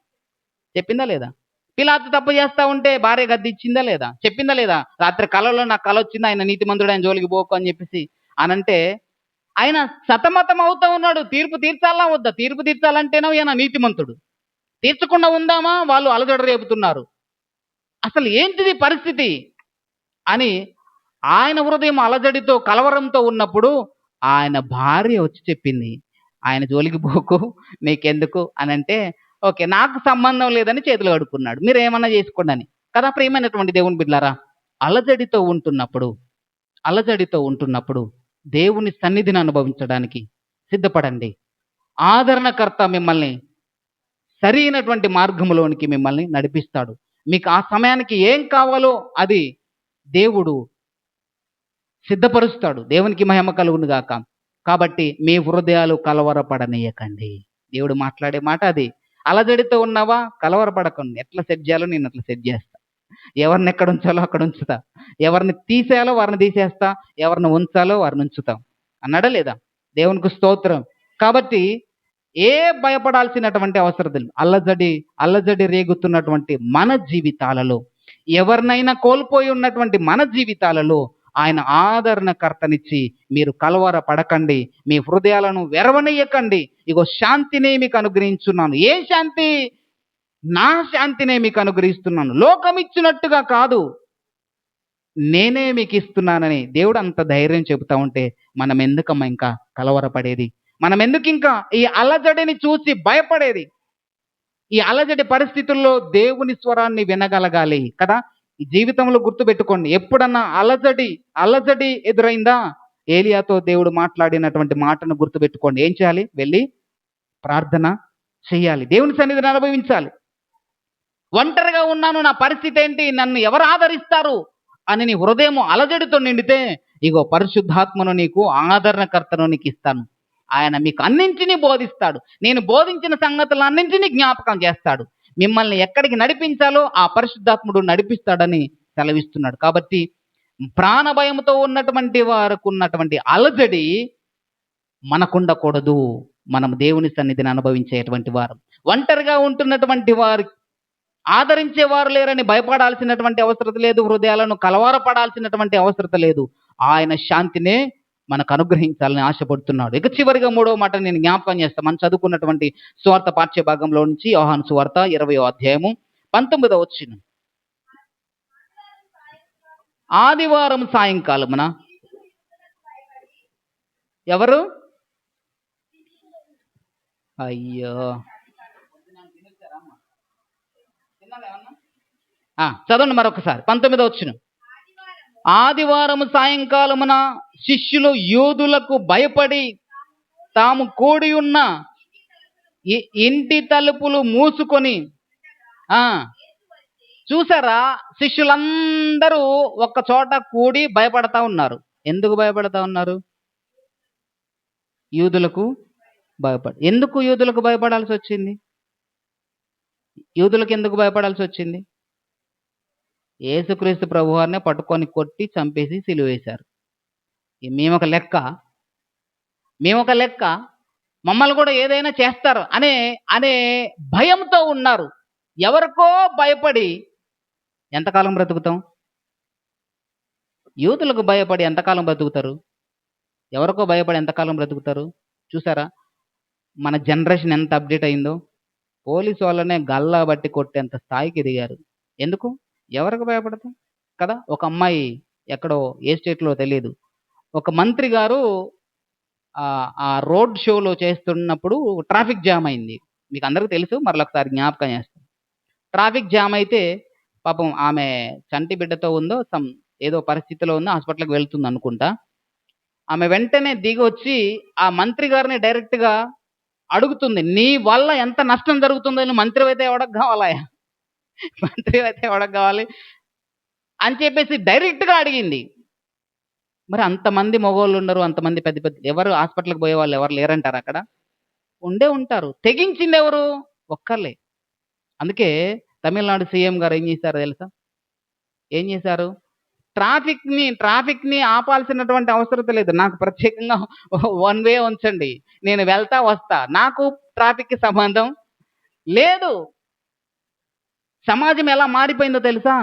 చెప్పిందా లేదా? పిలాతు తప్పు చేస్తా ఉంటే భార్య గద్ది ఇచ్చిందా లేదా? చెప్పిందా లేదా? రాత్రి కలలో నాకు కల వచ్చింది, ఆయన నీతిమంతుడు, ఆయన జోలికి పోకు అని చెప్పేసి అనంటే ఆయన సతమతం అవుతా ఉన్నాడు. తీర్పు తీర్చాలా వద్దా? తీర్పు తీర్చాలంటేనో ఈయన నీతిమంతుడు, తీర్చకుండా ఉందామా వాళ్ళు అలజడ రేపుతున్నారు, అసలు ఏంటిది పరిస్థితి అని ఆయన హృదయం అలజడితో కలవరంతో ఉన్నప్పుడు ఆయన భార్య వచ్చి చెప్పింది, ఆయన జోలికి పోకు, నీకెందుకు అని అంటే, ఓకే నాకు సంబంధం లేదని చేతులు కడుక్కున్నాడు, మీరు ఏమన్నా చేసుకోండి అని కదా. ప్రియమైనటువంటి దేవుని బిడ్డలారా, అలజడితో ఉంటున్నప్పుడు దేవుని సన్నిధిని అనుభవించడానికి సిద్ధపడండి. ఆదరణకర్త మిమ్మల్ని సరైనటువంటి మార్గంలోనికి మిమ్మల్ని నడిపిస్తాడు. మీకు ఆ సమయానికి ఏం కావాలో అది దేవుడు సిద్ధపరుస్తాడు. దేవునికి మహిమ కలుగును గాక. కాబట్టి మీ హృదయాలు కలవరపడనీయకండి. దేవుడు మాట్లాడే మాట అది. అలజడితో ఉన్నావా, కలవరపడకండి. ఎట్లా సెట్ చేయాలో నేను అట్లా సెట్ చేస్తా. ఎవరిని ఎక్కడ ఉంచాలో అక్కడ ఉంచుతా, ఎవరిని తీసేయాలో వారిని తీసేస్తా, ఎవరిని ఉంచాలో వారిని ఉంచుతాం అన్నాడా లేదా? దేవునికి స్తోత్రం. కాబట్టి ఏ భయపడాల్సినటువంటి అవసరం లేదు. అల్లజడి రేగుతున్నటువంటి మన జీవితాలలో, ఎవరినైనా కోల్పోయి ఉన్నటువంటి మన జీవితాలలో ఆయన ఆదరణకర్తనిచ్చి, మీరు కలవర పడకండి, మీ హృదయాలను వెరవనీయకండి, ఇగో శాంతినే మీకు అనుగ్రహించున్నాను. ఏ శాంతి? నా శాంతినే మీకు అనుగ్రహిస్తున్నాను, లోకం ఇచ్చినట్టుగా కాదు, నేనే మీకు ఇస్తున్నానని దేవుడు అంత ధైర్యం చెబుతా ఉంటే మనం ఎందుకమ్మా ఇంకా కలవరపడేది? మనం ఎందుకు ఇంకా ఈ అలజడిని చూసి భయపడేది? ఈ అలజడి పరిస్థితుల్లో దేవుని స్వరాన్ని వినగలగాలి కదా. ఈ జీవితంలో గుర్తుపెట్టుకోండి, ఎప్పుడన్నా అలజడి ఎదురైందా, ఏలియాతో దేవుడు మాట్లాడినటువంటి మాటను గుర్తుపెట్టుకోండి. ఏం చేయాలి? వెళ్ళి ప్రార్థన చెయ్యాలి, దేవుని సన్నిధిని అనుభవించాలి. ఒంటరిగా ఉన్నాను, నా పరిస్థితి ఏంటి, నన్ను ఎవరు ఆదరిస్తారు అని నీ హృదయం అలజడితో నిండితే, ఇగో పరిశుద్ధాత్మను నీకు ఆదరణకర్తను నీకు ఇస్తాను. ఆయన మీకు అన్నింటినీ బోధిస్తాడు. నేను బోధించిన సంగతులన్నింటినీ జ్ఞాపకం చేస్తాడు. మిమ్మల్ని ఎక్కడికి నడిపించాలో ఆ పరిశుద్ధాత్ముడు నడిపిస్తాడని సెలవిస్తున్నాడు. కాబట్టి ప్రాణభయంతో ఉన్నటువంటి వారికి ఉన్నటువంటి అలజడి మనకుండకూడదు. మనం దేవుని సన్నిధిని అనుభవించేటువంటి వారు. ఒంటరిగా ఉంటున్నటువంటి వారు, ఆదరించేవారు లేరని భయపడాల్సినటువంటి అవసరం లేదు, హృదయాలను కలవరపడాల్సినటువంటి అవసరం లేదు. ఆయన శాంతినే మనకు అనుగ్రహించాలని ఆశపడుతున్నాడు. ఇక చివరిగా 3వ మాట నేను జ్ఞాపకం చేస్తాను. మనం చదువుకున్నటువంటి సువార్త పాఠ్య భాగంలో నుంచి, యోహాను సువార్త 20వ అధ్యాయము 19వ వచనం. ఆదివారం సాయంకాలమున ఎవరు? అయ్యో, చదవండి మరొకసారి 19వ వచనం. ఆదివారం సాయంకాలమున శిష్యులు యూదులకు భయపడి తాము కూడి ఉన్న ఇంటి తలుపులు మూసుకొని, చూసారా, శిష్యులందరూ ఒక్క చోట కూడి భయపడతా ఉన్నారు. ఎందుకు భయపడతా ఉన్నారు? యూదులకు ఎందుకు యూదులకు భయపడాల్సి వచ్చింది? యూదులకు ఎందుకు భయపడాల్సి వచ్చింది? యేసుక్రీస్తు ప్రభువారిని పట్టుకొని కొట్టి చంపేసి సిలువేశారు. మేమొక లెక్క, మమ్మల్ని కూడా ఏదైనా చేస్తారు అనే భయంతో ఉన్నారు. ఎవరికో భయపడి ఎంతకాలం బ్రతుకుతాం? యూదులకు భయపడి ఎంతకాలం బ్రతుకుతారు? ఎవరికో భయపడి ఎంతకాలం బ్రతుకుతారు? చూసారా మన జనరేషన్ ఎంత అప్డేట్ అయిందో. పోలీసు వాళ్ళనే గల్లా బట్టి కొట్టేంత స్థాయికి ఎదిగారు. ఎందుకు? ఎవరికి భయపడతాం కదా. ఒక అమ్మాయి ఎక్కడో, ఏ స్టేట్లో తెలియదు, ఒక మంత్రి గారు ఆ రోడ్ షోలో చేస్తున్నప్పుడు ట్రాఫిక్ జామ్ అయింది. మీకు అందరికీ తెలుసు, మరొకసారి జ్ఞాపకం చేస్తాం. ట్రాఫిక్ జామ్ అయితే పాపం ఆమె చంటి బిడ్డతో ఉందో, ఏదో పరిస్థితిలో ఉందో, హాస్పిటల్కి వెళ్తుంది అనుకుంటా. ఆమె వెంటనే దిగి వచ్చి ఆ మంత్రి గారిని డైరెక్ట్గా అడుగుతుంది, నీ వల్ల ఎంత నష్టం జరుగుతుందో, మంత్రి అయితే ఎవడకు కావాలా, మంత్రి అయితే ఎవడకు కావాలి అని చెప్పేసి డైరెక్ట్గా అడిగింది. మరి అంతమంది మగవాళ్ళు ఉండరు, అంతమంది పెద్ద ఎవరు హాస్పిటల్కి పోయే వాళ్ళు ఎవరు లేరంటారు? అక్కడ ఉంటారు. తెగించింది ఎవరు? ఒక్కర్లే. అందుకే తమిళనాడు సీఎం గారు ఏం చేశారో తెలుసా? ఏం చేశారు? ట్రాఫిక్ని ఆపాల్సినటువంటి అవసరం లేదు, నాకు ప్రత్యేకంగా 1 వే ఉంచండి, నేను వెళ్తా వస్తా, నాకు ట్రాఫిక్కి సంబంధం లేదు. సమాజం ఎలా మారిపోయిందో తెలుసా?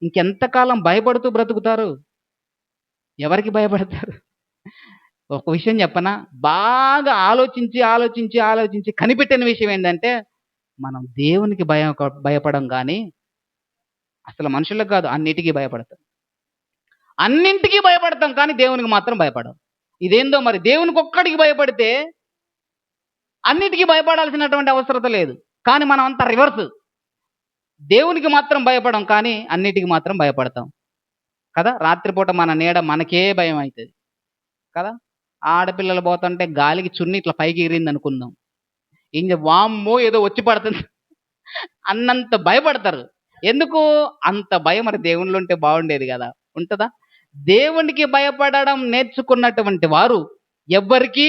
ఇంకెంతకాలం భయపడుతూ బ్రతుకుతారు? ఎవరికి భయపడతారు? ఒక విషయం చెప్పనా, బాగా ఆలోచించి కనిపెట్టిన విషయం ఏంటంటే, మనం దేవునికి భయపడం కానీ అసలు మనుషులకు కాదు, అన్నిటికీ భయపడతాం. అన్నింటికీ భయపడతాం కానీ దేవునికి మాత్రం భయపడం. ఇదేందో మరి, దేవునికి ఒక్కడికి భయపడితే అన్నిటికీ భయపడాల్సినటువంటి అవసరం లేదు. కానీ మనం అంతా రివర్స్, దేవునికి మాత్రం భయపడం కానీ అన్నిటికీ మాత్రం భయపడతాం కదా. రాత్రిపూట మన నీడ మనకే భయం అవుతుంది కదా. ఆడపిల్లలు పోతుంటే గాలికి చున్ని ఇట్లా పైకి ఎగిరింది అనుకుందాం, వామ్మో ఏదో వచ్చి పడుతుంది అన్నంత భయపడతారు. ఎందుకు అంత భయం? మరి దేవుళ్ళు ఉంటే బాగుండేది కదా. ఉంటుందా? దేవునికి భయపడడం నేర్చుకున్నటువంటి వారు ఎవ్వరికి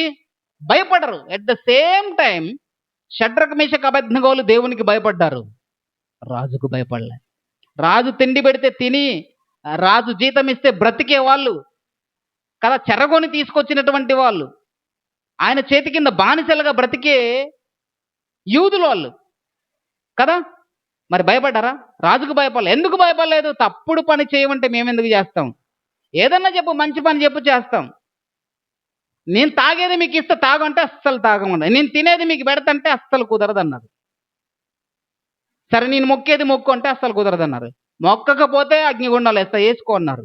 భయపడరు. At the same time Shadrach Meshach అబేద్నెగోలు దేవునికి భయపడ్డారు, రాజుకు భయపడలే. రాజు తిండి పెడితే తిని, రాజు జీతం ఇస్తే బ్రతికే వాళ్ళు కదా, చెరగొని తీసుకొచ్చినటువంటి వాళ్ళు, ఆయన చేతి కింద బానిసలుగా బ్రతికే యూదులు వాళ్ళు కదా. మరి భయపడ్డారా? రాజుకు భయపడలేదు. ఎందుకు భయపడలేదు? తప్పుడు పని చేయమంటే మేమెందుకు చేస్తాం? ఏదన్నా చెప్పు, మంచి పని చెప్పు, చేస్తాం. నేను తాగేది మీకు ఇస్తే తాగంటే అస్సలు తాగమన్నారు. నేను తినేది మీకు పెడతంటే అస్సలు కుదరదు అన్నారు. సరే నేను మొక్కేది మొక్కు అంటే అస్సలు కుదరదన్నారు. మొక్కకపోతే అగ్నిగుండాలు వేస్తా, వేసుకో అన్నారు.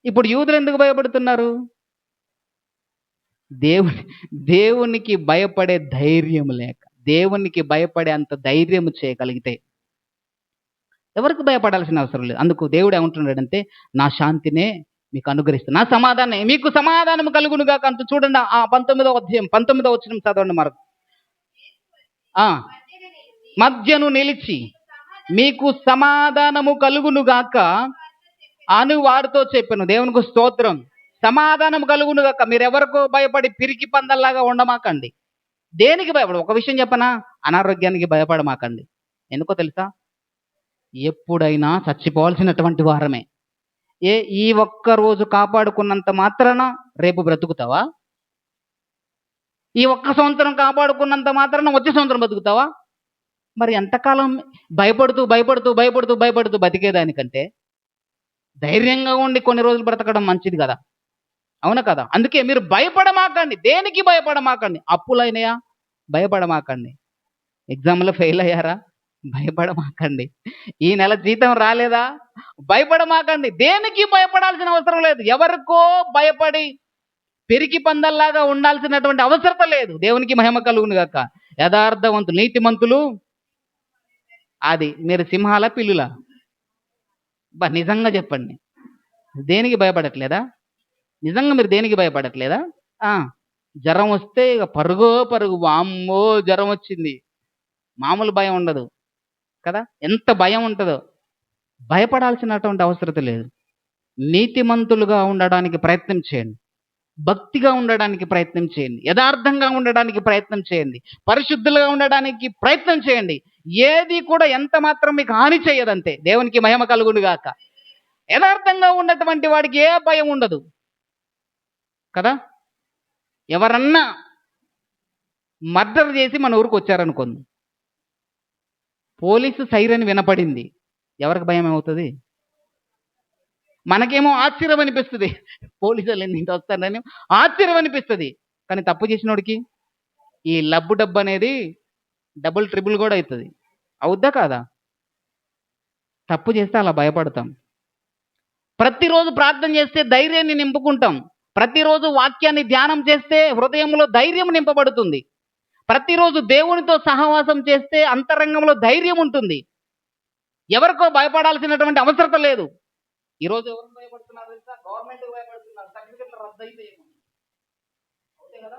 ఇప్పుడు యూదులు ఎందుకు భయపడుతున్నారు? దేవునికి భయపడే ధైర్యం లేక. దేవునికి భయపడే అంత ధైర్యం చేయగలిగితే ఎవరికి భయపడాల్సిన అవసరం లేదు. అందుకు దేవుడు ఏమంటున్నాడంటే, నా శాంతినే మీకు అనుగ్రహిస్తాను, నా సమాధానం మీకు సమాధానం కలుగునుగా అంటూ. చూడండి ఆ 19వ అధ్యాయం 19వ వచనం చదవండి. మరొక మధ్యను నిలిచి మీకు సమాధానము కలుగునుగాక అని వారితో చెప్పాను. దేవునికి స్తోత్రం. సమాధానం కలుగునుగాక. మీరు ఎవరికో భయపడి పిరికి పందల్లాగా ఉండమాకండి. దేనికి భయపడ? ఒక విషయం చెప్పనా, అనారోగ్యానికి భయపడమాకండి. ఎందుకో తెలుసా? ఎప్పుడైనా చచ్చిపోవాల్సినటువంటి వారమే. ఈ ఒక్క రోజు కాపాడుకున్నంత మాత్రాన రేపు బ్రతుకుతావా? ఈ ఒక్క సంవత్సరం కాపాడుకున్నంత మాత్రాన వచ్చే సంవత్సరం బతుకుతావా? మరి ఎంతకాలం భయపడుతూ భయపడుతూ భయపడుతూ భయపడుతూ బతికేదానికంటే ధైర్యంగా ఉండి కొన్ని రోజులు బ్రతకడం మంచిది కదా. అవునా కదా? అందుకే మీరు భయపడమాకండి. దేనికి భయపడమాకండి? అప్పులైనయా? భయపడమాకండి. ఎగ్జామ్లో ఫెయిల్ అయ్యారా? భయపడమాకండి. ఈ నెల జీతం రాలేదా? భయపడమాకండి. దేనికి భయపడాల్సిన అవసరం లేదు. ఎవరికో భయపడి పెరికి పందల్లాగా ఉండాల్సినటువంటి అవసరం లేదు. దేవునికి మహిమ కలుగును గాక. యథార్థవంతులు, నీతిమంతులు. అది మీరు సింహాల పిల్లులా? నిజంగా చెప్పండి, దేనికి భయపడట్లేదా? నిజంగా మీరు దేనికి భయపడట్లేదా? జ్వరం వస్తే ఇక పరుగు వామ్మో జ్వరం వచ్చింది, మామూలు భయం ఉండదు కదా. ఎంత భయం ఉంటుందో. భయపడాల్సినటువంటి అవసరం లేదు. నీతిమంతులుగా ఉండడానికి ప్రయత్నం చేయండి, భక్తిగా ఉండడానికి ప్రయత్నం చేయండి, యథార్థంగా ఉండడానికి ప్రయత్నం చేయండి, పరిశుద్ధులుగా ఉండడానికి ప్రయత్నం చేయండి. ఏది కూడా ఎంత మాత్రం మీకు హాని చేయదంతే. దేవునికి మహిమ కలుగును గాక. యథార్థంగా ఉన్నటువంటి వాడికి ఏ భయం ఉండదు కదా. ఎవరన్నా మర్డర్ చేసి మన ఊరికి వచ్చారనుకోండి, పోలీసు సైరన్ వినపడింది, ఎవరికి భయం ఏమవుతుంది? మనకేమో ఆశ్చర్యం అనిపిస్తుంది, పోలీసులు ఇంటి వస్తారని ఆశ్చర్యం అనిపిస్తుంది. కానీ తప్పు చేసినోడికి ఈ లబ్బు డబ్బు అనేది డబుల్ ట్రిపుల్ కూడా అవుతుంది. అవుద్దా కాదా? తప్పు చేస్తే అలా భయపడతాం. ప్రతిరోజు ప్రార్థన చేస్తే ధైర్యాన్ని నింపుకుంటాం. ప్రతిరోజు వాక్యాన్ని ధ్యానం చేస్తే హృదయంలో ధైర్యం నింపబడుతుంది. ప్రతిరోజు దేవునితో సహవాసం చేస్తే అంతరంగంలో ధైర్యం ఉంటుంది. ఎవరికో భయపడాల్సినటువంటి అవసరం లేదు. ఈరోజు ఎవరికి భయపడుతున్నారు తెలుసా? గవర్నమెంట్కి భయపడుతున్నారు. సర్టిఫికెట్లు రద్దు అయితే అవుతాయి కదా,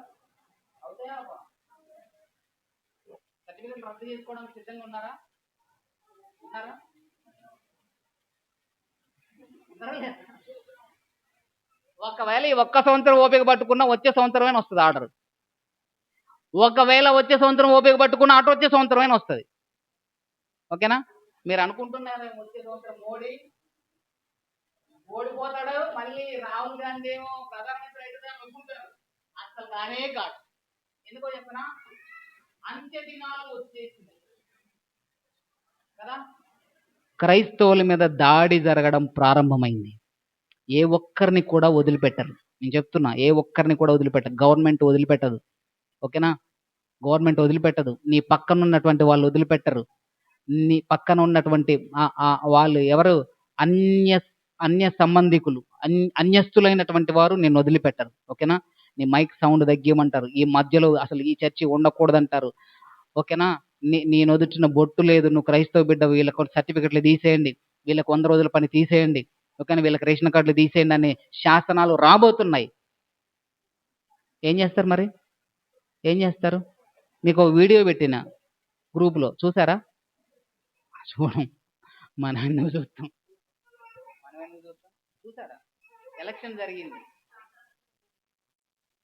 అవుతాయా? సర్టిఫికెట్లు రద్దు చేసుకోవడానికి సిద్ధంగా ఉన్నారా? ఒకవేళ ఈ ఒక్క సంవత్సరం ఓపిక పట్టుకున్నా వచ్చే సంవత్సరమైనా వస్తుంది ఆర్డర్. ఒకవేళ వచ్చే సంవత్సరం ఓపిక పట్టుకున్న అటు వచ్చే సంవత్సరమైనా వస్తుంది. ఓకేనా? మీరు అనుకుంటున్నారు వచ్చే సంవత్సరం మోడీ ఓడిపోతాడు, మళ్ళీ రాహుల్ గాంధీ ఏమో ప్రధానమంత్రి అయితే అనుకుంటారు. అసలు కానే కాదు. ఎందుకో చెప్పనా? అంత్య దినాలు వచ్చేసింది కదా. క్రైస్తవుల మీద దాడి జరగడం ప్రారంభమైంది. ఏ ఒక్కరిని కూడా వదిలిపెట్టరు. నేను చెప్తున్నా, ఏ ఒక్కరిని కూడా వదిలిపెట్టరు. గవర్నమెంట్ వదిలిపెట్టదు. ఓకేనా? గవర్నమెంట్ వదిలిపెట్టదు. నీ పక్కన ఉన్నటువంటి వాళ్ళు వదిలిపెట్టరు. నీ పక్కన ఉన్నటువంటి వాళ్ళు ఎవరు? అన్య సంబంధికులు, అన్యస్తులైనటువంటి వారు నేను వదిలిపెట్టరు. ఓకేనా? నీ మైక్ సౌండ్ తగ్గియమంటారు. ఈ మధ్యలో అసలు ఈ చర్చి ఉండకూడదంటారు. ఓకేనా? నేను వదిలిన బొట్టు లేదు, నువ్వు క్రైస్తవ బిడ్డ, వీళ్ళకు సర్టిఫికెట్లు తీసేయండి, వీళ్ళకి 100 రోజుల పని తీసేయండి, ఓకేనా, వీళ్ళకి రేషన్ కార్డులు తీసేయండి అనే శాసనాలు రాబోతున్నాయి. ఏం చేస్తారు మరి? ఏం చేస్తారు? మీకు వీడియో పెట్టిన గ్రూప్లో చూసారా? చూడం, మన అన్న చూస్తాం. చూసారా? ఎలక్షన్ జరిగింది,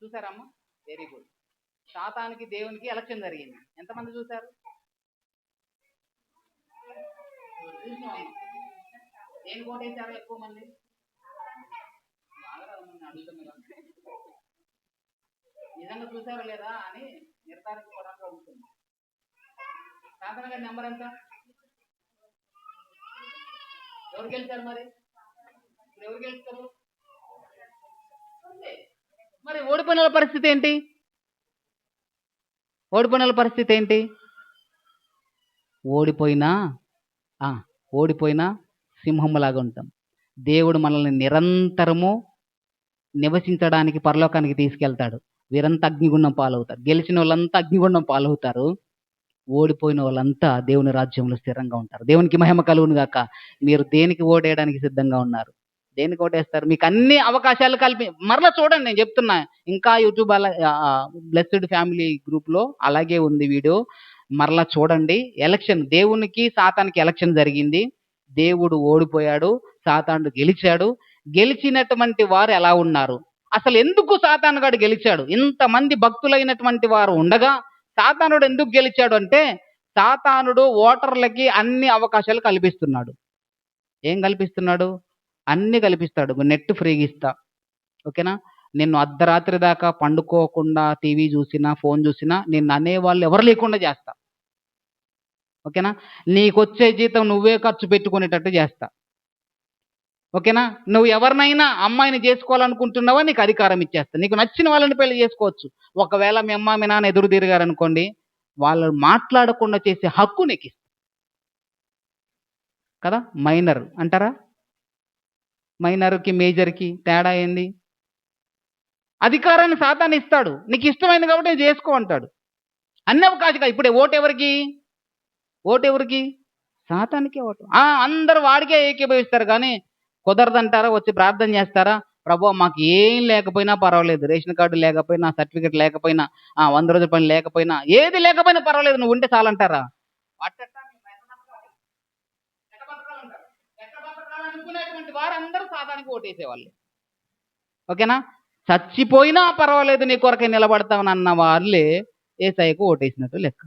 చూసారమ్మా? Very good. శాతానికి దేవునికి ఎలక్షన్ జరిగింది. ఎంతమంది చూశారు? ఏం కోటేశారు ఎక్కువ మంది? నిజంగా చూసారా లేదా అని నిర్ధారించుకోవడానికి అడుగుతుంది. సాధారణ గారి నెంబర్ ఎంత? ఎవరు గెలిచారు మరి? ఎవరు గెలుస్తారు మరి? ఓడిపోయిన వాళ్ళ పరిస్థితి ఏంటి? ఓడిపోయిన వాళ్ళ పరిస్థితి ఏంటి? ఓడిపోయినా ఓడిపోయినా సింహంలాగా ఉంటాం. దేవుడు మనల్ని నిరంతరము నివసించడానికి పరలోకానికి తీసుకెళ్తాడు. వీరంతా అగ్నిగుండం పాలవుతారు. గెలిచిన వాళ్ళంతా అగ్నిగుండం పాలవుతారు. ఓడిపోయిన వాళ్ళంతా దేవుని రాజ్యంలో స్థిరంగా ఉంటారు. దేవునికి మహిమ కలుగును గాక. మీరు దేనికి ఓటేయడానికి సిద్ధంగా ఉన్నారు? దేనికి ఓటేస్తారు? మీకు అన్ని అవకాశాలు కలిపి మరలా చూడండి, నేను చెప్తున్నా. ఇంకా యూట్యూబ్ బ్లెస్డ్ ఫ్యామిలీ గ్రూప్లో అలాగే ఉంది వీడియో, మరలా చూడండి. ఎలక్షన్, దేవునికి సాతానికి ఎలక్షన్ జరిగింది. దేవుడు ఓడిపోయాడు, సాతానుడు గెలిచాడు. గెలిచినటువంటి వారు ఎలా ఉన్నారు? అసలు ఎందుకు సాతానుగాడు గెలిచాడు? ఇంతమంది భక్తులైనటువంటి వారు ఉండగా సాతానుడు ఎందుకు గెలిచాడు అంటే, సాతానుడు ఓటర్లకి అన్ని అవకాశాలు కల్పిస్తున్నాడు. ఏం కల్పిస్తున్నాడు? అన్ని కల్పిస్తాడు. నెట్ ఫ్రీగా ఇస్తా, ఓకేనా, నిన్ను అర్ధరాత్రి దాకా పండుకోకుండా టీవీ చూసినా ఫోన్ చూసినా నిన్ను అనేవాళ్ళు ఎవరు లేకుండా చేస్తా, ఓకేనా, నీకొచ్చే జీతం నువ్వే ఖర్చు పెట్టుకునేటట్టు చేస్తా, ఓకేనా, నువ్వు ఎవరినైనా అమ్మాయిని చేసుకోవాలనుకుంటున్నావా నీకు అధికారం ఇచ్చేస్తా, నీకు నచ్చిన వాళ్ళని పెళ్లి చేసుకోవచ్చు. ఒకవేళ మీ అమ్మ మీ నాన్న ఎదురు తిరిగారనుకోండి, వాళ్ళు మాట్లాడకుండా చేసే హక్కు నీకు ఇస్తా కదా. మైనర్ అంటారా? మైనర్కి మేజర్కి తేడా ఏంది? అధికారాన్ని సాతాను ఇస్తాడు. నీకు ఇష్టమైంది కాబట్టి నువ్వు చేసుకో అంటాడు. అన్ని అవకాశాలు. ఇప్పుడు ఓటు ఎవరికి? సాతానికే ఓటు. అందరూ వాడికే ఏకీభవిస్తారు. కానీ కుదరదంటారా? వచ్చి ప్రార్థన చేస్తారా? ప్రభు మాకు ఏం లేకపోయినా పర్వాలేదు, రేషన్ కార్డు లేకపోయినా, సర్టిఫికెట్ లేకపోయినా, 100 రోజుల పని లేకపోయినా, ఏది లేకపోయినా పర్వాలేదు, నువ్వు ఉంటే చాలంటారా? అనుకునేటువంటి వారందరూ సాతానికి ఓటేసేవాళ్ళు, ఓకేనా. చచ్చిపోయినా పర్వాలేదు నీ కొరకే నిలబడతామని అన్న వాళ్ళే యేసయ్యకు ఓటేసినట్టు లెక్క.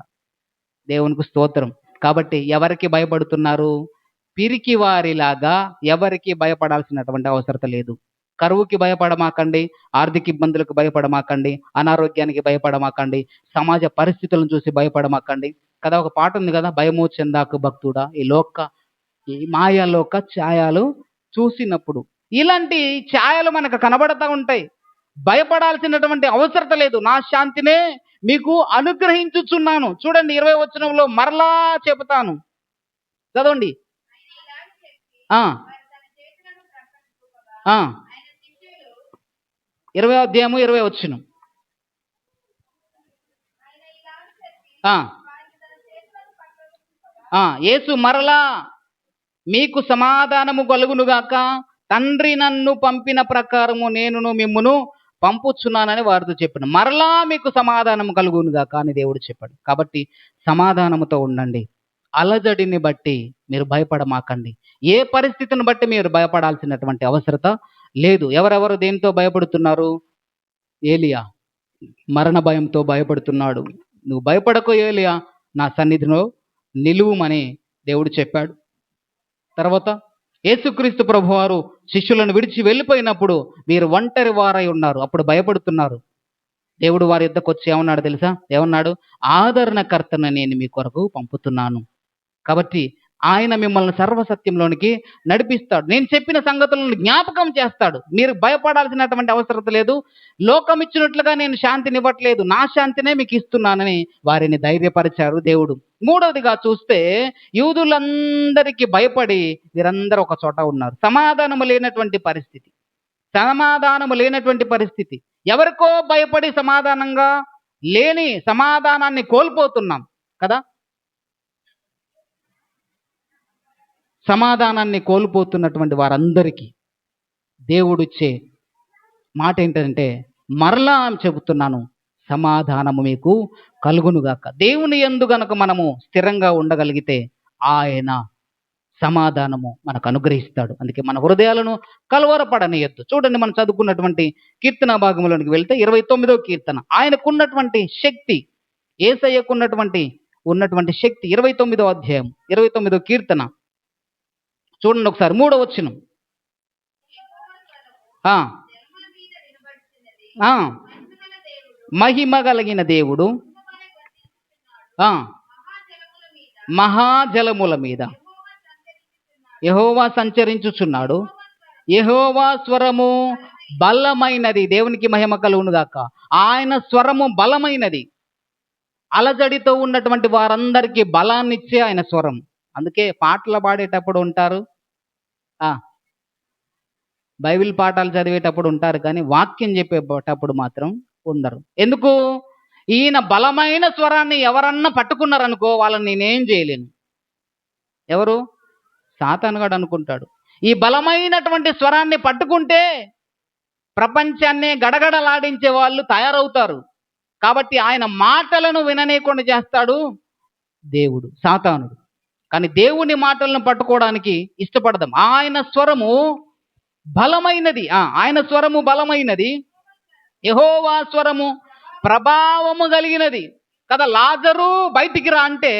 దేవునికి స్తోత్రం. కాబట్టి ఎవరికి భయపడుతున్నారు? పిరికి వారిలాగా ఎవరికి భయపడాల్సినటువంటి అవసరం లేదు. కరువుకి భయపడమాకండి, ఆర్థిక ఇబ్బందులకు భయపడమాకండి, అనారోగ్యానికి భయపడమాకండి, సమాజ పరిస్థితులను చూసి భయపడమాకండి కదా. ఒక పాట ఉంది కదా, భయమూ చెందాకు భక్తుడా ఈ మాయాలోక ఛాయలు చూసినప్పుడు. ఇలాంటి ఛాయలు మనకు కనబడతా ఉంటాయి. భయపడాల్సినటువంటి అవసరం లేదు. నా శాంతినే మీకు అనుగ్రహించుచున్నాను. చూడండి 20వ వచనంలో మరలా చెబుతాను, చదవండి. 20వ అధ్యాయము 20వ వచనం. యేసు మరలా మీకు సమాధానము కలుగునుగాక, తండ్రి నన్ను పంపిన ప్రకారము నేనును మిమ్మును పంపుచున్నానని వారితో చెప్పాను. మరలా మీకు సమాధానము కలుగునుగాక అని దేవుడు చెప్పాడు. కాబట్టి సమాధానముతో ఉండండి. అలజడిని బట్టి మీరు భయపడమాకండి. ఏ పరిస్థితిని బట్టి మీరు భయపడాల్సినటువంటి అవసరత లేదు. ఎవరెవరు దేనితో భయపడుతున్నారు? ఏలియా మరణ భయంతో భయపడుతున్నాడు. నువ్వు భయపడకు ఏలియా, నా సన్నిధిలో నిలువుమని దేవుడు చెప్పాడు. తర్వాత యేసుక్రీస్తు ప్రభువారు శిష్యులను విడిచి వెళ్ళిపోయినప్పుడు వీరు ఒంటరి వారై ఉన్నారు. అప్పుడు భయపడుతున్నారు. దేవుడు వారి యుద్ధకు వచ్చి ఏమన్నాడు తెలుసా? ఏమన్నాడు? ఆదరణకర్తను నేను మీ కొరకు పంపుతున్నాను. కాబట్టి ఆయన మిమ్మల్ని సర్వసత్యంలోనికి నడిపిస్తాడు. నేను చెప్పిన సంగతులను జ్ఞాపకం చేస్తాడు. మీరు భయపడాల్సినటువంటి అవసరం లేదు. లోకం ఇచ్చినట్లుగా నేను శాంతిని ఇవ్వట్లేదు, నా శాంతినే మీకు ఇస్తున్నానని వారిని ధైర్యపరిచారు దేవుడు. మూడవదిగా చూస్తే యూదులందరికీ భయపడి వీరందరూ ఒక చోట ఉన్నారు. సమాధానము లేనటువంటి పరిస్థితి. ఎవరికో భయపడి సమాధానాన్ని కోల్పోతున్నాం కదా. సమాధానాన్ని కోల్పోతున్నటువంటి వారందరికీ దేవుడిచ్చే మాట ఏంటంటే, మరలా చెబుతున్నాను, సమాధానము మీకు కలుగునుగాక. దేవుని యందు గనుక మనము స్థిరంగా ఉండగలిగితే ఆయన సమాధానము మనకు అనుగ్రహిస్తాడు. అందుకే మన హృదయాలను కలవరపడనియద్దు. చూడండి, మనం చదువుకున్నటువంటి కీర్తన భాగంలోనికి వెళ్తే 29వ కీర్తన, ఆయనకున్నటువంటి శక్తి, యేసయ్యకున్నటువంటి శక్తి. 29వ అధ్యాయం 29వ కీర్తన చూడండి ఒకసారి, 3వ వచనం. మహిమ కలిగిన దేవుడు ఆ, మహాజలముల మీద యెహోవా సంచరించుచున్నాడు. యెహోవా స్వరము బలమైనది. దేవునికి మహిమ కలుగును గాక. ఆయన స్వరము బలమైనది. అలజడితో ఉన్నటువంటి వారందరికీ బలాన్ని ఇచ్చే ఆయన స్వరం. అందుకే పాటలు పాడేటప్పుడు ఉంటారు, ఆ బైబిల్ పాఠాలు చదివేటప్పుడు ఉంటారు, కానీ వాక్యం చెప్పేటప్పుడు మాత్రం ఉండరు. ఎందుకు? ఈయన బలమైన స్వరాన్ని ఎవరన్నా పట్టుకున్నారనుకో, వాళ్ళని నేనేం చేయలేను. ఎవరు? సాతానుగాడు అనుకుంటాడు. ఈ బలమైనటువంటి స్వరాన్ని పట్టుకుంటే ప్రపంచాన్నే గడగడలాడించే వాళ్ళు తయారవుతారు. కాబట్టి ఆయన మాటలను విననీయకుండా చేస్తాడు దేవుడు, సాతానుడు. కానీ దేవుని మాటలను పట్టుకోవడానికి ఇష్టపడదాం. ఆయన స్వరము బలమైనది. ఆయన స్వరము బలమైనది. యెహోవా స్వరము ప్రభావము కలిగినది కదా. లాజరు బయటికి రా అంటే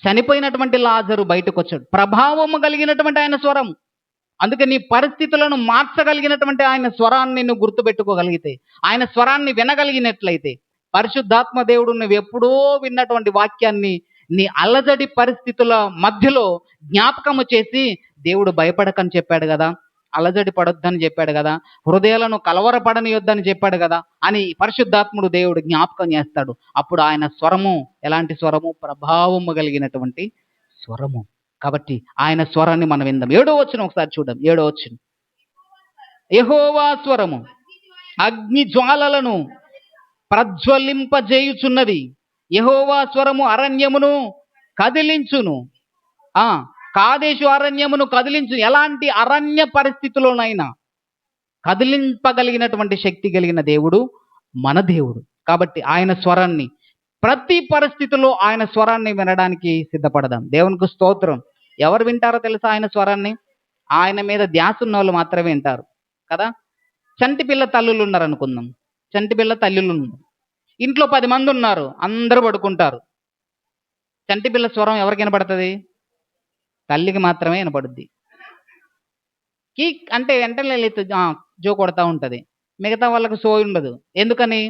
చనిపోయినటువంటి లాజరు బయటకు వచ్చాడు. ప్రభావము కలిగినటువంటి ఆయన స్వరం. అందుకే నీ పరిస్థితులను మార్చగలిగినటువంటి ఆయన స్వరాన్ని నువ్వు గుర్తుపెట్టుకోగలిగితే, ఆయన స్వరాన్ని వినగలిగినట్లయితే, పరిశుద్ధాత్మ దేవుడు నువ్వు ఎప్పుడో విన్నటువంటి వాక్యాన్ని నీ అలజడి పరిస్థితుల మధ్యలో జ్ఞాపకము చేసి, దేవుడు భయపడకని చెప్పాడు కదా, అలజడి పడొద్దని చెప్పాడు కదా, హృదయాలను కలవరపడనియొద్దని చెప్పాడు కదా అని పరిశుద్ధాత్ముడు దేవుడు జ్ఞాపకం చేస్తాడు. అప్పుడు ఆయన స్వరము ఎలాంటి స్వరము? ప్రభావము కలిగినటువంటి స్వరము. కాబట్టి ఆయన స్వరాన్ని మనం విందాం. 7వ వచనం ఒకసారి చూద్దాం. 7వ వచనం, యెహోవా స్వరము అగ్ని జ్వాలలను ప్రజ్వలింపజేయుచున్నది. యెహోవా స్వరము అరణ్యమును కదిలించును. కాదేశు అరణ్యమును కదిలించు. ఎలాంటి అరణ్య పరిస్థితుల్లోనైనా కదిలింపగలిగినటువంటి శక్తి కలిగిన దేవుడు మన దేవుడు. కాబట్టి ఆయన స్వరాన్ని, ప్రతి పరిస్థితిలో ఆయన స్వరాన్ని వినడానికి సిద్ధపడదాం. దేవునికి స్తోత్రం. ఎవరు వింటారో తెలుసా ఆయన స్వరాన్ని? ఆయన మీద ధ్యాస ఉన్న వాళ్ళు మాత్రమే వింటారు కదా. చంటి పిల్ల తల్లులు ఉన్నారు అనుకుందాం. చంటి పిల్ల తల్లులు ఉన్నారు. ఇంట్లో 10 మంది ఉన్నారు, అందరూ పడుకుంటారు. చంటి పిల్ల స్వరం ఎవరికి వినపడుతుంది? తల్లికి మాత్రమే వినపడుద్ది. కీక్ అంటే వెంటనే లేచి జో కొడతా ఉంటుంది. మిగతా వాళ్ళకి సోయి ఉండదు. ఎందుకని?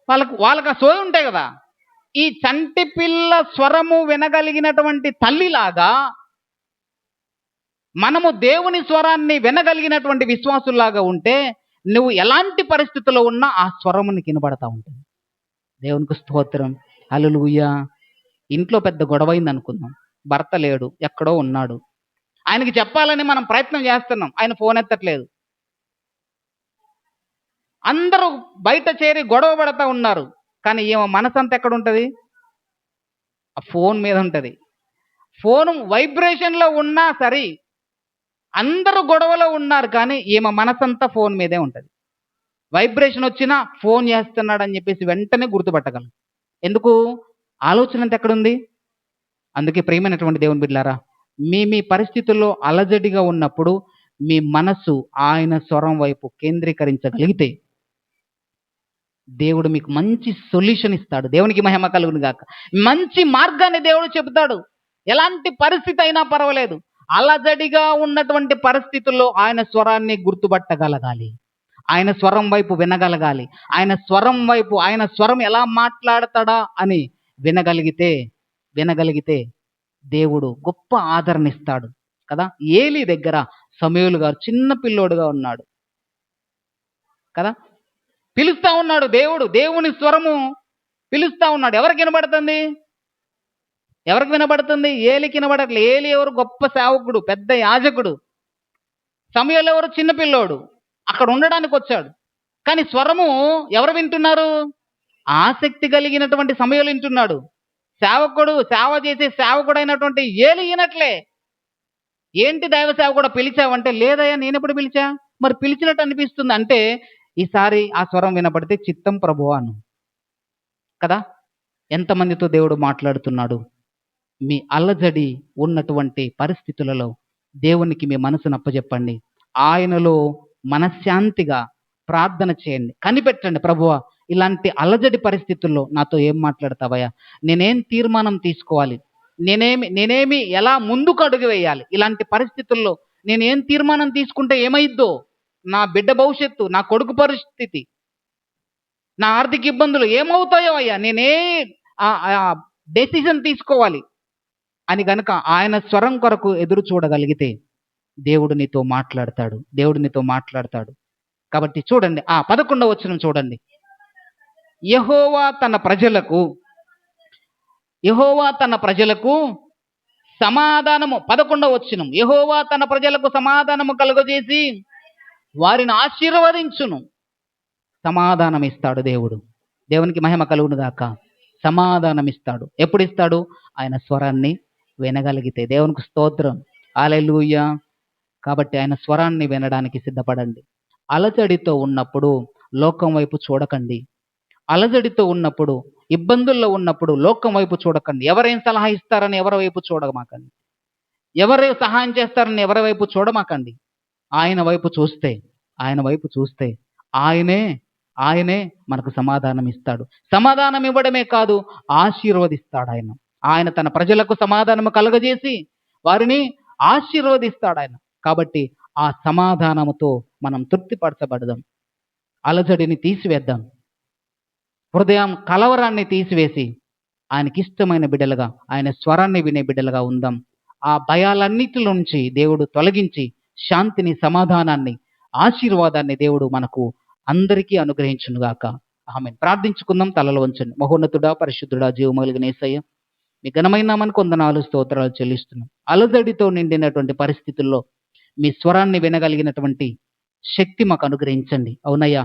వాళ్ళకి ఆ సోయి ఉంటాయి కదా. ఈ చంటి పిల్ల స్వరము వినగలిగినటువంటి తల్లిలాగా మనము దేవుని స్వరాన్ని వినగలిగినటువంటి విశ్వాసులాగా ఉంటే, నువ్వు ఎలాంటి పరిస్థితుల్లో ఉన్నా ఆ స్వరము నీకు వినబడతా ఉంటుంది. దేవునికి స్తోత్రం. హల్లెలూయా. ఇంట్లో పెద్ద గొడవైంది అనుకుందాం. భర్త లేడు, ఎక్కడో ఉన్నాడు. ఆయనకి చెప్పాలని మనం ప్రయత్నం చేస్తున్నాం, ఆయన ఫోన్ ఎత్తట్లేదు. అందరూ బయట చేరి గొడవ పడతా ఉన్నారు, కానీ ఏమో మనసంతా ఎక్కడ ఉంటుంది? ఆ ఫోన్ మీద ఉంటుంది. ఫోను వైబ్రేషన్లో ఉన్నా సరే, అందరూ గొడవలో ఉన్నారు, కానీ ఏమో మనసంతా ఫోన్ మీదే ఉంటుంది. వైబ్రేషన్ వచ్చినా ఫోన్ చేస్తున్నాడు అని చెప్పేసి వెంటనే గుర్తుపట్టగలం. ఎందుకు? ఆలోచన అంతా ఎక్కడుంది? అందుకే ప్రియమైనటువంటి దేవుని బిడ్డలారా, మీ పరిస్థితుల్లో అలజడిగా ఉన్నప్పుడు మీ మనసు ఆయన స్వరం వైపు కేంద్రీకరించగలిగితే దేవుడు మీకు మంచి సొల్యూషన్ ఇస్తాడు. దేవునికి మహిమ కలుగును గాక. మంచి మార్గాన్ని దేవుడు చెబుతాడు. ఎలాంటి పరిస్థితి అయినా పర్వాలేదు, అలజడిగా ఉన్నటువంటి పరిస్థితుల్లో ఆయన స్వరాన్ని గుర్తుపట్టగలగాలి. ఆయన స్వరం వైపు వినగలగాలి. ఆయన స్వరం వైపు, ఆయన స్వరం ఎలా మాట్లాడతాడా అని వినగలిగితే దేవుడు గొప్ప ఆదరణ ఇస్తాడు కదా. ఏలీ దగ్గర సమూయేలు గారు చిన్న పిల్లోడుగా ఉన్నాడు కదా. పిలుస్తా ఉన్నాడు దేవుడు, దేవుని స్వరము పిలుస్తా ఉన్నాడు. ఎవరికి వినబడుతుంది? ఎవరికి వినబడుతుంది? ఏలికి వినబడట్లేదు. ఏలి ఎవరు? గొప్ప సేవకుడు, పెద్ద యాజకుడు. సమూయేలు ఎవరు? చిన్న పిల్లోడు, అక్కడ ఉండడానికి వచ్చాడు. కానీ స్వరము ఎవరు వింటున్నారు? ఆసక్తి కలిగినటువంటి సమూయేలు వింటున్నాడు. సేవకుడు, సేవ చేసే సేవకుడైనటువంటి ఏలి వినట్లే. ఏంటి దైవ సేవకుడు పిలిచావంటే, లేదయ్యా నేను ఎప్పుడు పిలిచా? మరి పిలిచినట్టు అనిపిస్తుంది అంటే, ఈసారి ఆ స్వరం వినపడితే చిత్తం ప్రభువా అను కదా. ఎంతమందితో దేవుడు మాట్లాడుతున్నాడు? మీ అల్లజడి ఉన్నటువంటి పరిస్థితులలో దేవునికి మీ మనసును అప్పచెప్పండి. ఆయనలో మనశ్శాంతిగా ప్రార్థన చేయండి. కనిపెట్టండి, ప్రభువా ఇలాంటి అలజడి పరిస్థితుల్లో నాతో ఏం మాట్లాడతావయ్యా? నేనేం తీర్మానం తీసుకోవాలి? నేనేమి ఎలా ముందుకు అడుగు వేయాలి? ఇలాంటి పరిస్థితుల్లో నేనేం తీర్మానం తీసుకుంటే ఏమైద్దో? నా బిడ్డ భవిష్యత్తు, నా కొడుకు పరిస్థితి, నా ఆర్థిక ఇబ్బందులు ఏమవుతాయో అయ్యా, నేనే డెసిషన్ తీసుకోవాలి అని గనుక ఆయన స్వరం కొరకు ఎదురు చూడగలిగితే దేవుడు నీతో మాట్లాడతాడు. దేవుడు నీతో మాట్లాడతాడు. కాబట్టి చూడండి, 11వ వచనం చూడండి. యెహోవా తన ప్రజలకు సమాధానము, 11వ వచనం, యెహోవా తన ప్రజలకు సమాధానము కలుగజేసి వారిని ఆశీర్వదించును. సమాధానం ఇస్తాడు దేవుడు. దేవునికి మహిమ కలుగును గాక. సమాధానం ఇస్తాడు. ఎప్పుడు ఇస్తాడు? ఆయన స్వరాన్ని వినగలిగితే. దేవునికి స్తోత్రం. హల్లెలూయా. కాబట్టి ఆయన స్వరాన్ని వినడానికి సిద్ధపడండి. అలజడితో ఉన్నప్పుడు లోకం వైపు చూడకండి. అలజడితో ఉన్నప్పుడు, ఇబ్బందుల్లో ఉన్నప్పుడు లోకం వైపు చూడకండి. ఎవరేం సలహా ఇస్తారని ఎవరి వైపు చూడమాకండి. ఎవరు సహాయం చేస్తారని ఎవరి వైపు చూడమాకండి. ఆయన వైపు చూస్తే ఆయనే మనకు సమాధానం ఇస్తాడు. సమాధానం ఇవ్వడమే కాదు, ఆశీర్వదిస్తాడు ఆయన. ఆయన తన ప్రజలకు సమాధానము కలుగజేసి వారిని ఆశీర్వదిస్తాడు ఆయన. కాబట్టి ఆ సమాధానముతో మనం తృప్తిపరచబడదాం. అలజడిని తీసివేద్దాం. హృదయం కలవరాన్ని తీసివేసి ఆయనకి ఇష్టమైన బిడ్డలుగా, ఆయన స్వరాన్ని వినే బిడ్డలుగా ఉందాం. ఆ భయాలన్నిటి నుంచి దేవుడు తొలగించి శాంతిని, సమాధానాన్ని, ఆశీర్వాదాన్ని దేవుడు మనకు అందరికీ అనుగ్రహించునుగాక. ఆమేన్. ప్రార్థించుకుందాం. తలలు వంచండి. మహోన్నతుడా, పరిశుద్ధుడా, జీవమలిగిన యేసయ్య, మీ ఘనమైన నామానికి వందనాలు, స్తోత్రాలు చెల్లిస్తున్నాం. అలజడితో నిండినటువంటి పరిస్థితుల్లో మీ స్వరాన్ని వినగలిగినటువంటి శక్తి మాకు అనుగ్రహించండి. అవునయ్యా,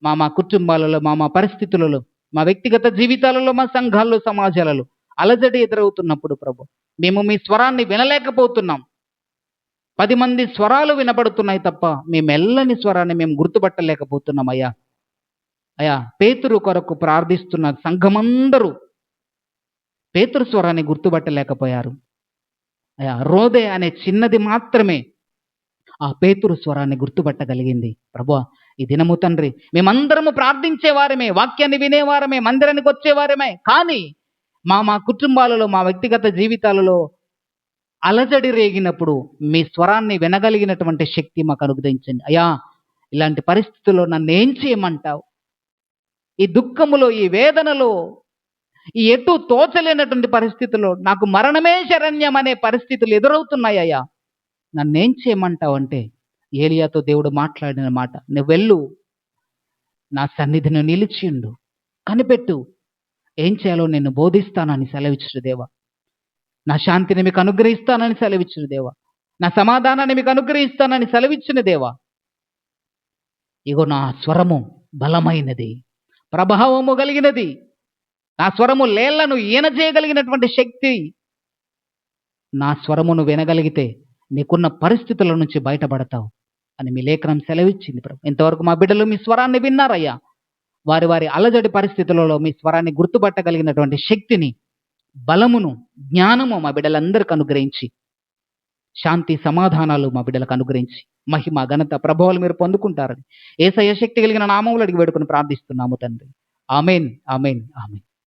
మా కుటుంబాలలో, మా పరిస్థితులలో, మా వ్యక్తిగత జీవితాలలో, మా సంఘాల్లో, సమాజాలలో అలజడి ఎదురవుతున్నప్పుడు ప్రభు, మేము మీ స్వరాన్ని వినలేకపోతున్నాం. 10 మంది స్వరాలు వినపడుతున్నాయి తప్ప మీ మెల్లని స్వరాన్ని మేము గుర్తుపట్టలేకపోతున్నాం. అయ్యా, పేతురు కొరకు ప్రార్థిస్తున్న సంఘమందరూ పేతురు స్వరాన్ని గుర్తుపట్టలేకపోయారు. అయ్యా, రోదే అనే చిన్నది మాత్రమే ఆ పేతురు స్వరాన్ని గుర్తుపట్టగలిగింది. ప్రభువా, ఈ దినము తండ్రి, మేమందరము ప్రార్థించేవారమే, వాక్యాన్ని వినేవారమే, మందిరానికి వచ్చేవారమే, కానీ మా కుటుంబాలలో, మా వ్యక్తిగత జీవితాలలో అలజడి రేగినప్పుడు మీ స్వరాన్ని వినగలిగినటువంటి శక్తి మాకు అనుగ్రహించండి. అయ్యా, ఇలాంటి పరిస్థితుల్లో నన్ను ఏం చేయమంటావు? ఈ దుఃఖములో, ఈ వేదనలో, ఈ ఎటు తోచలేనటువంటి పరిస్థితుల్లో నాకు మరణమే శరణ్యం అనే పరిస్థితులు ఎదురవుతున్నాయ్యా, నన్నేం చేయమంటావు అంటే ఏలియాతో దేవుడు మాట్లాడిన మాట, నువ్వు వెళ్ళు, నా సన్నిధిని నిలిచిండు, కనిపెట్టు, ఏం చేయాలో నేను బోధిస్తానని సెలవిచ్చిన దేవా. నా శాంతిని మీకు అనుగ్రహిస్తానని సెలవిచ్చిన దేవా. నా సమాధానాన్ని మీకు అనుగ్రహిస్తానని సెలవిచ్చిన దేవా. ఇగో నా స్వరము బలమైనది, ప్రభావము కలిగినది. నా స్వరము లేళ్లను ఈనజేయగలిగినటువంటి శక్తి. నా స్వరమును వినగలిగితే నీకున్న పరిస్థితుల నుంచి బయటపడతావు అని మీ లేఖనం సెలవిచ్చింది ప్రభు. ఇంతవరకు మా బిడ్డలు మీ స్వరాన్ని విన్నారయ్యా. వారి అలజడి పరిస్థితులలో మీ స్వరాన్ని గుర్తుపట్టగలిగినటువంటి శక్తిని, బలమును, జ్ఞానము మా బిడ్డలందరికీ అనుగ్రహించి, శాంతి సమాధానాలు మా బిడ్డలకు అనుగ్రహించి, మహిమ, ఘనత, ప్రభావాలు మీరు పొందుకుంటారని యేసయ్య శక్తి కలిగిన నామములు అడిగి వేడుకొని ప్రార్థిస్తున్నాము తండ్రి. ఆమేన్, ఆమేన్, ఆమేన్.